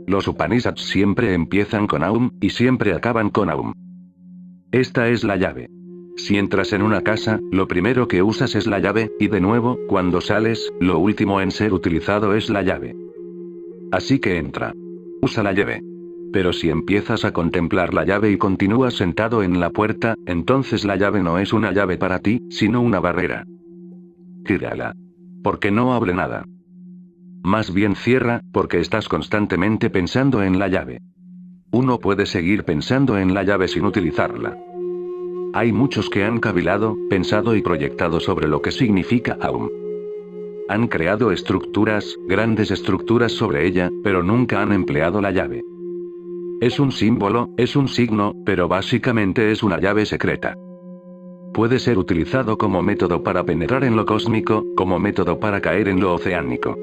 Speaker 1: Los Upanishads siempre empiezan con Aum, y siempre acaban con Aum. Esta es la llave. Si entras en una casa, lo primero que usas es la llave, y de nuevo, cuando sales, lo último en ser utilizado es la llave. Así que entra. Usa la llave. Pero si empiezas a contemplar la llave y continúas sentado en la puerta, entonces la llave no es una llave para ti, sino una barrera. Tírala. Porque no abre nada. Más bien cierra, porque estás constantemente pensando en la llave. Uno puede seguir pensando en la llave sin utilizarla. Hay muchos que han cavilado, pensado y proyectado sobre lo que significa Aum. Han creado estructuras, grandes estructuras sobre ella, pero nunca han empleado la llave. Es un símbolo, es un signo, pero básicamente es una llave secreta. Puede ser utilizado como método para penetrar en lo cósmico, como método para caer en lo oceánico.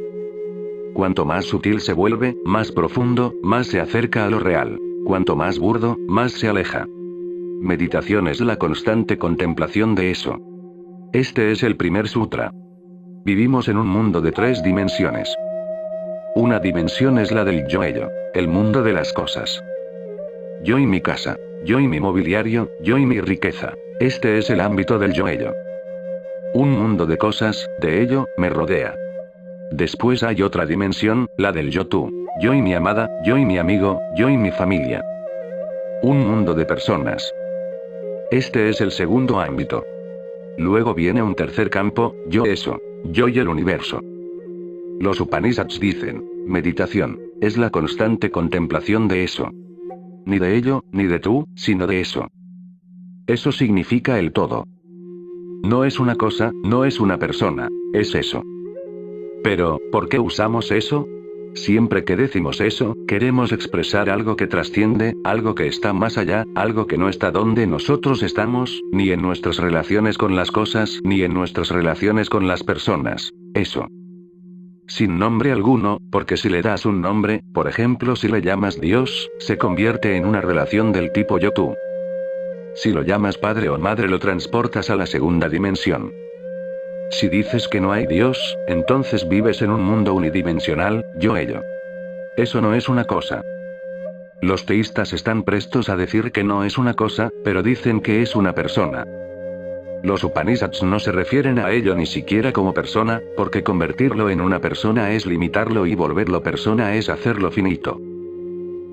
Speaker 1: Cuanto más sutil se vuelve, más profundo, más se acerca a lo real. Cuanto más burdo, más se aleja. Meditación es la constante contemplación de eso. Este es el primer sutra. Vivimos en un mundo de 3 dimensiones. Una dimensión es la del yo-ello, el mundo de las cosas. Yo y mi casa, yo y mi mobiliario, yo y mi riqueza. Este es el ámbito del yo-ello. Un mundo de cosas, de ello, me rodea. Después hay otra dimensión, la del yo-tú, yo y mi amada, yo y mi amigo, yo y mi familia. Un mundo de personas. Este es el segundo ámbito. Luego viene un tercer campo, yo-eso, yo y el universo. Los Upanishads dicen, meditación, es la constante contemplación de eso. Ni de ello, ni de tú, sino de eso. Eso significa el todo. No es una cosa, no es una persona, es eso. Pero, ¿por qué usamos eso? Siempre que decimos eso, queremos expresar algo que trasciende, algo que está más allá, algo que no está donde nosotros estamos, ni en nuestras relaciones con las cosas, ni en nuestras relaciones con las personas. Eso. Sin nombre alguno, porque si le das un nombre, por ejemplo si le llamas Dios, se convierte en una relación del tipo yo-tú. Si lo llamas padre o madre lo transportas a la segunda dimensión. Si dices que no hay Dios, entonces vives en un mundo unidimensional, yo-ello. Eso no es una cosa. Los teístas están prestos a decir que no es una cosa, pero dicen que es una persona. Los Upanishads no se refieren a ello ni siquiera como persona, porque convertirlo en una persona es limitarlo y volverlo persona es hacerlo finito.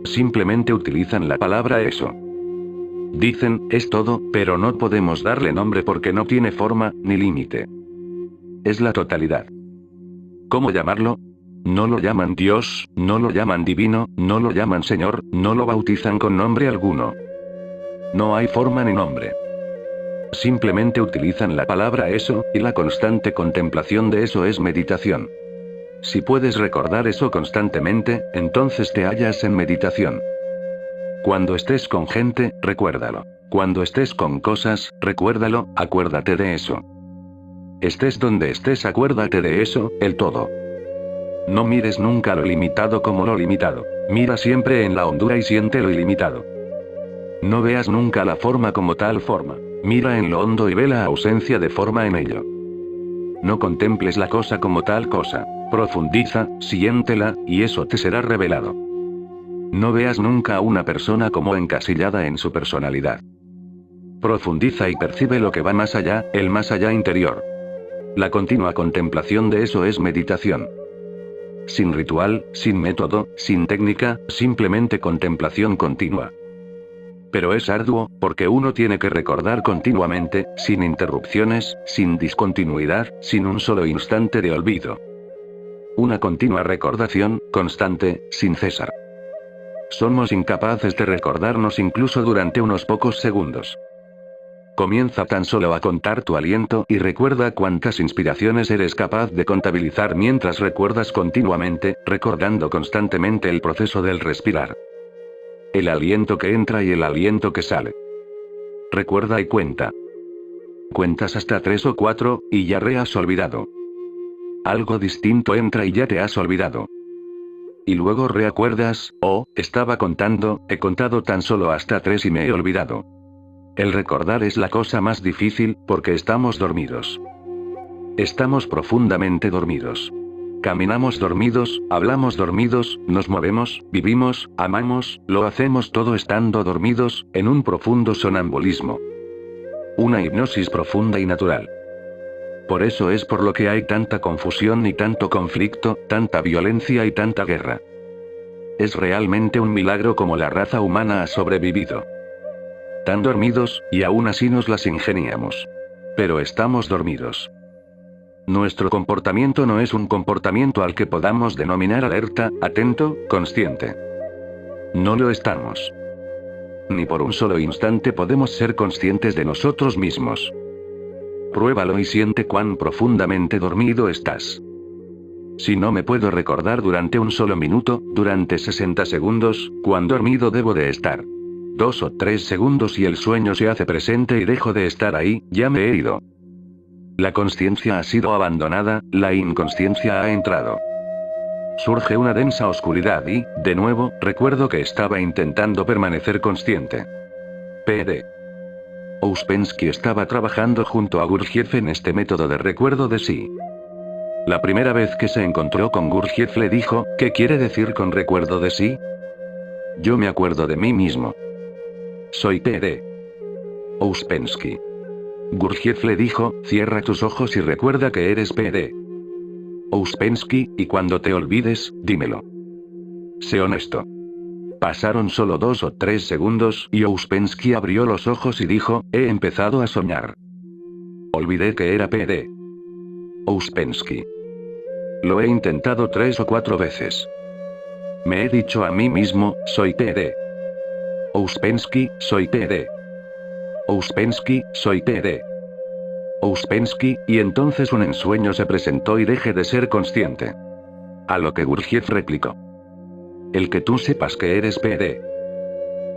Speaker 1: Simplemente utilizan la palabra eso. Dicen, es todo, pero no podemos darle nombre porque no tiene forma, ni límite. Es la totalidad. ¿Cómo llamarlo? No lo llaman Dios, no lo llaman divino, no lo llaman Señor, no lo bautizan con nombre alguno. No hay forma ni nombre. Simplemente utilizan la palabra eso, y la constante contemplación de eso es meditación. Si puedes recordar eso constantemente, entonces te hallas en meditación. Cuando estés con gente, recuérdalo. Cuando estés con cosas, recuérdalo, acuérdate de eso. Estés donde estés, acuérdate de eso, el todo. No mires nunca lo limitado como lo limitado. Mira siempre en la hondura y siente lo ilimitado. No veas nunca la forma como tal forma. Mira en lo hondo y ve la ausencia de forma en ello. No contemples la cosa como tal cosa. Profundiza, siéntela, y eso te será revelado. No veas nunca a una persona como encasillada en su personalidad. Profundiza y percibe lo que va más allá, el más allá interior. La continua contemplación de eso es meditación. Sin ritual, sin método, sin técnica, simplemente contemplación continua. Pero es arduo, porque uno tiene que recordar continuamente, sin interrupciones, sin discontinuidad, sin un solo instante de olvido. Una continua recordación, constante, sin cesar. Somos incapaces de recordarnos incluso durante unos pocos segundos. Comienza tan solo a contar tu aliento y recuerda cuántas inspiraciones eres capaz de contabilizar mientras recuerdas continuamente, recordando constantemente el proceso del respirar. El aliento que entra y el aliento que sale. Recuerda y cuenta. Cuentas hasta 3 o 4, y ya te has olvidado. Algo distinto entra y ya te has olvidado. Y luego reacuerdas, oh, estaba contando, he contado tan solo hasta 3 y me he olvidado. El recordar es la cosa más difícil, porque estamos dormidos. Estamos profundamente dormidos. Caminamos dormidos, hablamos dormidos, nos movemos, vivimos, amamos, lo hacemos todo estando dormidos, en un profundo sonambulismo. una hipnosis profunda y natural. Por eso es por lo que hay tanta confusión y tanto conflicto, tanta violencia y tanta guerra. Es realmente un milagro como la raza humana ha sobrevivido. Tan dormidos, y aún así nos las ingeniamos. Pero estamos dormidos. Nuestro comportamiento no es un comportamiento al que podamos denominar alerta, atento, consciente. No lo estamos. Ni por un solo instante podemos ser conscientes de nosotros mismos. Pruébalo y siente cuán profundamente dormido estás. Si no me puedo recordar durante un solo minuto, durante 60 segundos, cuán dormido debo de estar. 2 o 3 segundos y el sueño se hace presente y dejo de estar ahí, ya me he ido. La consciencia ha sido abandonada, la inconsciencia ha entrado. Surge una densa oscuridad y, de nuevo, recuerdo que estaba intentando permanecer consciente. P.D. Ouspensky estaba trabajando junto a Gurdjieff en este método de recuerdo de sí. La primera vez que se encontró con Gurdjieff le dijo, ¿qué quiere decir con recuerdo de sí? Yo me acuerdo de mí mismo. Soy P.D. Ouspensky. Gurdjieff le dijo, cierra tus ojos y recuerda que eres P.D. Ouspensky, y cuando te olvides, dímelo. Sé honesto. Pasaron solo 2 o 3 segundos y Ouspensky abrió los ojos y dijo, he empezado a soñar. Olvidé que era P.D. Ouspensky. Lo he intentado 3 o 4 veces. Me he dicho a mí mismo, soy P.D. Ouspensky, soy P.D. Ouspensky, soy P.D. Ouspensky, y entonces un ensueño se presentó y dejé de ser consciente. A lo que Gurdjieff replicó. El que tú sepas que eres P.D.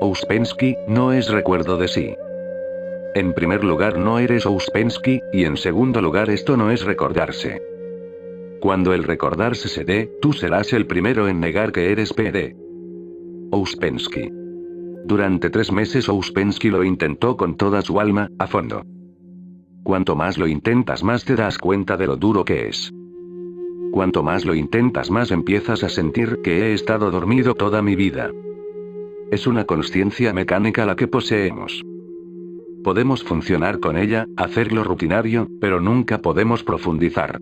Speaker 1: Ouspensky, no es recuerdo de sí. En primer lugar no eres Ouspensky, y en segundo lugar esto no es recordarse. Cuando el recordarse se dé, tú serás el primero en negar que eres P.D. Ouspensky. Durante 3 meses Ouspensky lo intentó con toda su alma, a fondo. Cuanto más lo intentas más te das cuenta de lo duro que es. Cuanto más lo intentas más empiezas a sentir que he estado dormido toda mi vida. Es una consciencia mecánica la que poseemos. Podemos funcionar con ella, hacerlo rutinario, pero nunca podemos profundizar.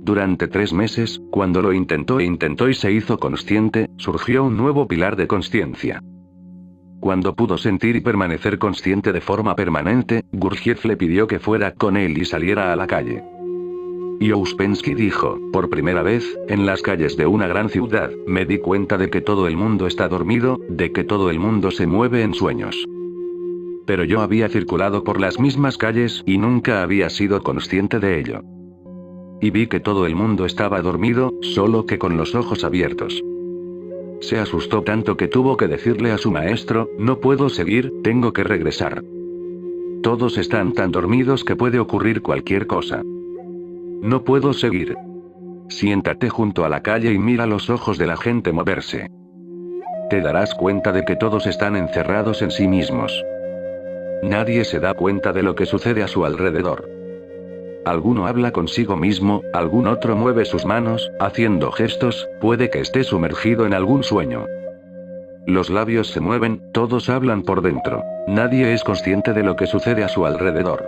Speaker 1: Durante 3 meses, cuando lo intentó y se hizo consciente, surgió un nuevo pilar de consciencia. Cuando pudo sentir y permanecer consciente de forma permanente, Gurdjieff le pidió que fuera con él y saliera a la calle. Y Ouspensky dijo, por primera vez, en las calles de una gran ciudad, me di cuenta de que todo el mundo está dormido, de que todo el mundo se mueve en sueños. Pero yo había circulado por las mismas calles y nunca había sido consciente de ello. Y vi que todo el mundo estaba dormido, solo que con los ojos abiertos. Se asustó tanto que tuvo que decirle a su maestro, no puedo seguir, tengo que regresar. Todos están tan dormidos que puede ocurrir cualquier cosa. No puedo seguir. Siéntate junto a la calle y mira los ojos de la gente moverse. Te darás cuenta de que todos están encerrados en sí mismos. Nadie se da cuenta de lo que sucede a su alrededor. Alguno habla consigo mismo, algún otro mueve sus manos, haciendo gestos, puede que esté sumergido en algún sueño. Los labios se mueven, todos hablan por dentro. Nadie es consciente de lo que sucede a su alrededor.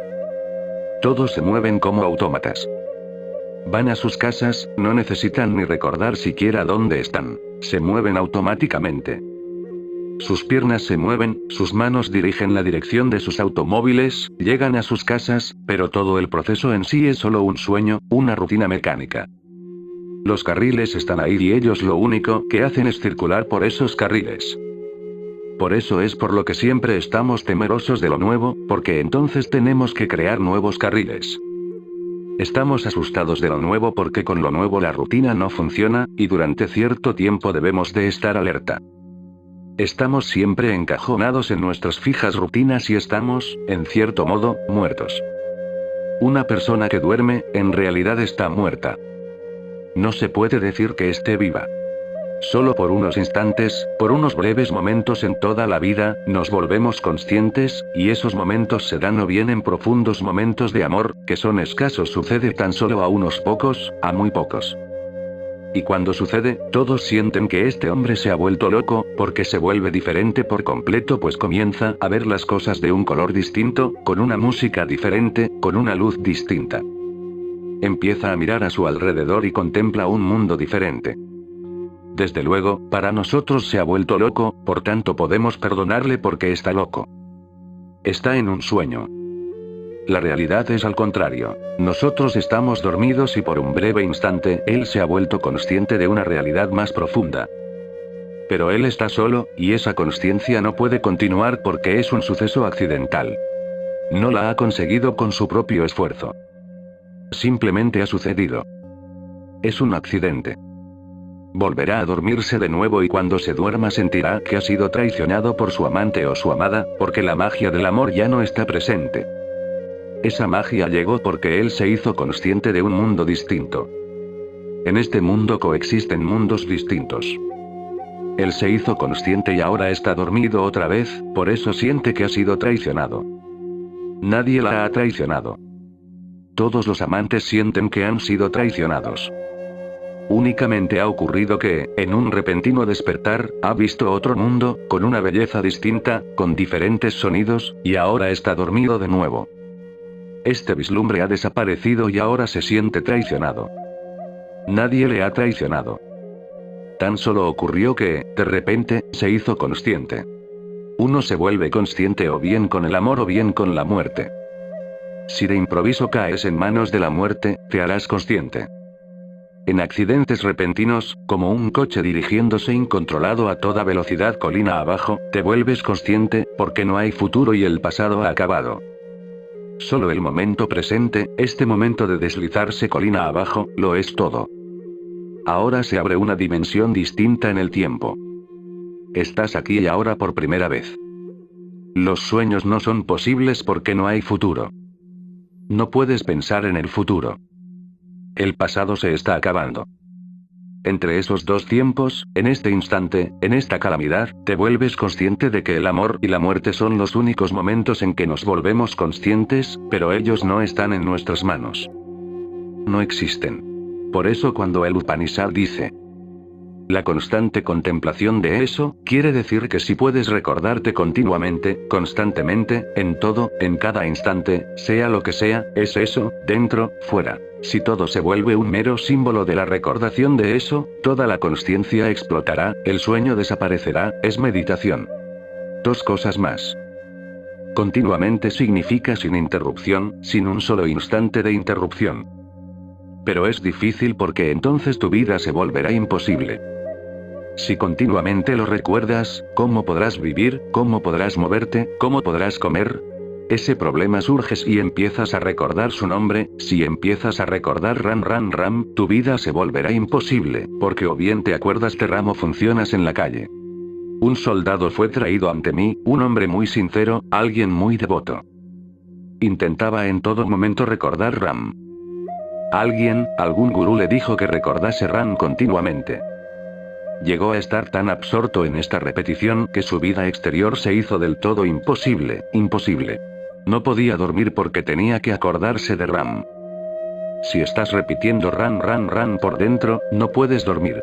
Speaker 1: Todos se mueven como autómatas. Van a sus casas, no necesitan ni recordar siquiera dónde están. Se mueven automáticamente. Sus piernas se mueven, sus manos dirigen la dirección de sus automóviles, llegan a sus casas, pero todo el proceso en sí es solo un sueño, una rutina mecánica. Los carriles están ahí y ellos lo único que hacen es circular por esos carriles. Por eso es por lo que siempre estamos temerosos de lo nuevo, porque entonces tenemos que crear nuevos carriles. Estamos asustados de lo nuevo porque con lo nuevo la rutina no funciona, y durante cierto tiempo debemos de estar alerta. Estamos siempre encajonados en nuestras fijas rutinas y estamos, en cierto modo, muertos. Una persona que duerme, en realidad está muerta. No se puede decir que esté viva. Solo por unos instantes, por unos breves momentos en toda la vida, nos volvemos conscientes, y esos momentos se dan o bien en profundos momentos de amor, que son escasos, sucede tan solo a unos pocos, a muy pocos. Y cuando sucede, todos sienten que este hombre se ha vuelto loco, porque se vuelve diferente por completo, pues comienza a ver las cosas de un color distinto, con una música diferente, con una luz distinta. Empieza a mirar a su alrededor y contempla un mundo diferente. Desde luego, para nosotros se ha vuelto loco, por tanto podemos perdonarle porque está loco. Está en un sueño. La realidad es al contrario. Nosotros estamos dormidos y por un breve instante, él se ha vuelto consciente de una realidad más profunda. Pero él está solo, y esa consciencia no puede continuar porque es un suceso accidental. No la ha conseguido con su propio esfuerzo. Simplemente ha sucedido. Es un accidente. Volverá a dormirse de nuevo y cuando se duerma sentirá que ha sido traicionado por su amante o su amada, porque la magia del amor ya no está presente. Esa magia llegó porque él se hizo consciente de un mundo distinto. En este mundo coexisten mundos distintos. Él se hizo consciente y ahora está dormido otra vez, por eso siente que ha sido traicionado. Nadie la ha traicionado. Todos los amantes sienten que han sido traicionados. Únicamente ha ocurrido que, en un repentino despertar, ha visto otro mundo, con una belleza distinta, con diferentes sonidos, y ahora está dormido de nuevo. Este vislumbre ha desaparecido y ahora se siente traicionado. Nadie le ha traicionado. Tan solo ocurrió que, de repente, se hizo consciente. Uno se vuelve consciente o bien con el amor o bien con la muerte. Si de improviso caes en manos de la muerte, te harás consciente. En accidentes repentinos, como un coche dirigiéndose incontrolado a toda velocidad colina abajo, te vuelves consciente, porque no hay futuro y el pasado ha acabado. Solo el momento presente, este momento de deslizarse colina abajo, lo es todo. Ahora se abre una dimensión distinta en el tiempo. Estás aquí y ahora por primera vez. Los sueños no son posibles porque no hay futuro. No puedes pensar en el futuro. El pasado se está acabando. Entre esos dos tiempos, en este instante, en esta calamidad, te vuelves consciente de que el amor y la muerte son los únicos momentos en que nos volvemos conscientes, pero ellos no están en nuestras manos. No existen. Por eso cuando el Upanishad dice, la constante contemplación de eso, quiere decir que si puedes recordarte continuamente, constantemente, en todo, en cada instante, sea lo que sea, es eso, dentro, fuera. Si todo se vuelve un mero símbolo de la recordación de eso, toda la consciencia explotará, el sueño desaparecerá, es meditación. Dos cosas más. Continuamente significa sin interrupción, sin un solo instante de interrupción. Pero es difícil porque entonces tu vida se volverá imposible. Si continuamente lo recuerdas, ¿cómo podrás vivir? ¿Cómo podrás moverte? ¿Cómo podrás comer? Ese problema surge si empiezas a recordar su nombre, si empiezas a recordar Ram, tu vida se volverá imposible, porque o bien te acuerdas de Ram o funcionas en la calle. Un soldado fue traído ante mí, un hombre muy sincero, alguien muy devoto. Intentaba en todo momento recordar Ram. Algún gurú le dijo que recordase Ram continuamente. Llegó a estar tan absorto en esta repetición que su vida exterior se hizo del todo imposible. No podía dormir porque tenía que acordarse de Ram. Si estás repitiendo Ram por dentro, no puedes dormir.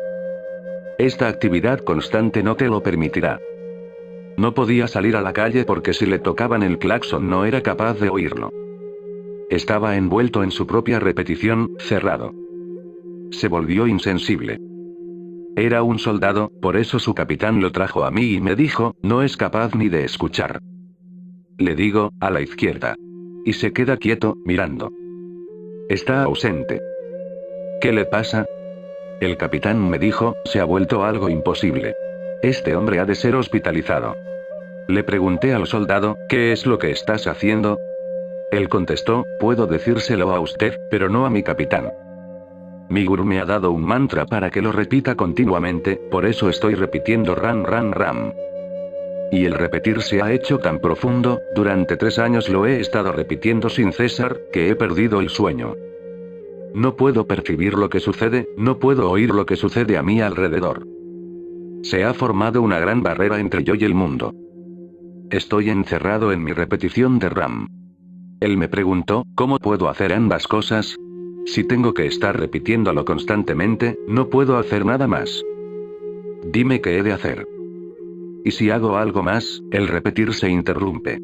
Speaker 1: Esta actividad constante no te lo permitirá. No podía salir a la calle porque si le tocaban el claxon no era capaz de oírlo. Estaba envuelto en su propia repetición, cerrado. Se volvió insensible. Era un soldado, por eso su capitán lo trajo a mí y me dijo, no es capaz ni de escuchar. Le digo, a la izquierda. Y se queda quieto, mirando. Está ausente. ¿Qué le pasa? El capitán me dijo, se ha vuelto algo imposible. Este hombre ha de ser hospitalizado. Le pregunté al soldado, ¿qué es lo que estás haciendo? Él contestó, puedo decírselo a usted, pero no a mi capitán. Mi gurú me ha dado un mantra para que lo repita continuamente, por eso estoy repitiendo Ram. Y el repetir se ha hecho tan profundo, durante 3 años lo he estado repitiendo sin cesar, que he perdido el sueño. No puedo percibir lo que sucede, no puedo oír lo que sucede a mi alrededor. Se ha formado una gran barrera entre yo y el mundo. Estoy encerrado en mi repetición de Ram. Él me preguntó, ¿cómo puedo hacer ambas cosas? Si tengo que estar repitiéndolo constantemente, no puedo hacer nada más. Dime qué he de hacer. Y si hago algo más, el repetir se interrumpe.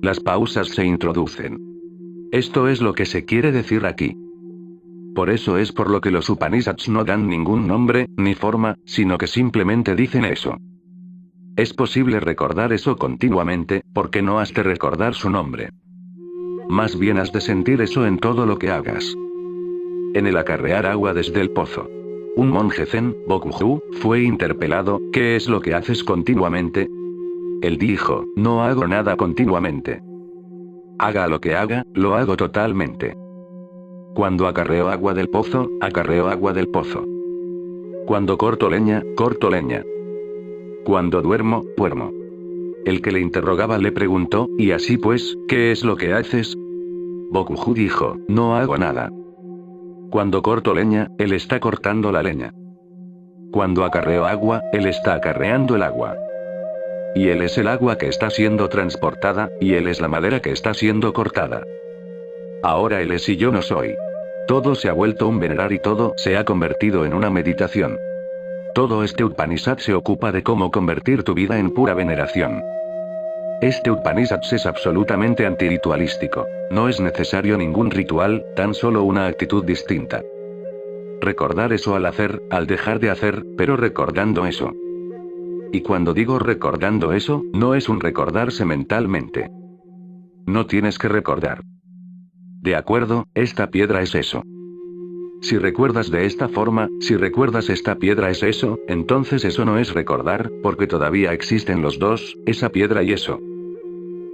Speaker 1: Las pausas se introducen. Esto es lo que se quiere decir aquí. Por eso es por lo que los Upanishads no dan ningún nombre, ni forma, sino que simplemente dicen eso. Es posible recordar eso continuamente, porque no has de recordar su nombre. Más bien has de sentir eso en todo lo que hagas. En el acarrear agua desde el pozo. Un monje zen, Bokuju, fue interpelado, ¿qué es lo que haces continuamente? Él dijo, no hago nada continuamente. Haga lo que haga, lo hago totalmente. Cuando acarreo agua del pozo, acarreo agua del pozo. Cuando corto leña, corto leña. Cuando duermo, duermo. El que le interrogaba le preguntó, ¿y así pues, qué es lo que haces? Bokuju dijo, no hago nada. Cuando corto leña, él está cortando la leña. Cuando acarreo agua, él está acarreando el agua. Y él es el agua que está siendo transportada, y él es la madera que está siendo cortada. Ahora él es y yo no soy. Todo se ha vuelto un venerar y todo se ha convertido en una meditación. Todo este Upanishad se ocupa de cómo convertir tu vida en pura veneración. Este Upanishad es absolutamente antiritualístico. No es necesario ningún ritual, tan solo una actitud distinta. Recordar eso al hacer, al dejar de hacer, pero recordando eso. Y cuando digo recordando eso, no es un recordarse mentalmente. No tienes que recordar. De acuerdo, esta piedra es eso. Si recuerdas de esta forma, si recuerdas esta piedra es eso, entonces eso no es recordar, porque todavía existen los dos, esa piedra y eso.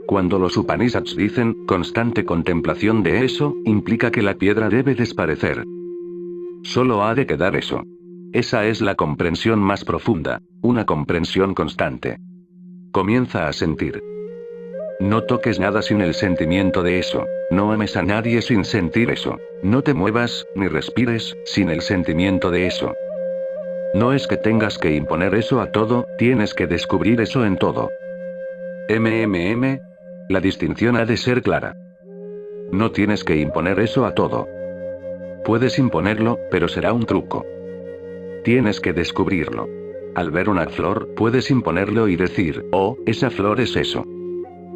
Speaker 1: Cuando los Upanishads dicen, constante contemplación de eso, implica que la piedra debe desaparecer. Solo ha de quedar eso. Esa es la comprensión más profunda, una comprensión constante. Comienza a sentir. No toques nada sin el sentimiento de eso. No ames a nadie sin sentir eso. No te muevas, ni respires, sin el sentimiento de eso. No es que tengas que imponer eso a todo, tienes que descubrir eso en todo. La distinción ha de ser clara. No tienes que imponer eso a todo. Puedes imponerlo, pero será un truco. Tienes que descubrirlo. Al ver una flor, puedes imponerlo y decir, oh, esa flor es eso.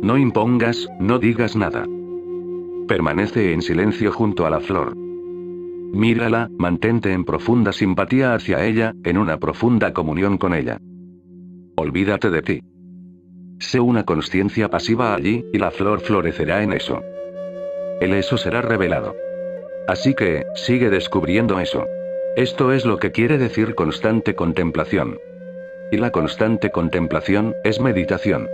Speaker 1: No impongas, no digas nada. Permanece en silencio junto a la flor. Mírala, mantente en profunda simpatía hacia ella, en una profunda comunión con ella. Olvídate de ti. Sé una consciencia pasiva allí, y la flor florecerá en eso. El eso será revelado. Así que, sigue descubriendo eso. Esto es lo que quiere decir constante contemplación. Y la constante contemplación, es meditación.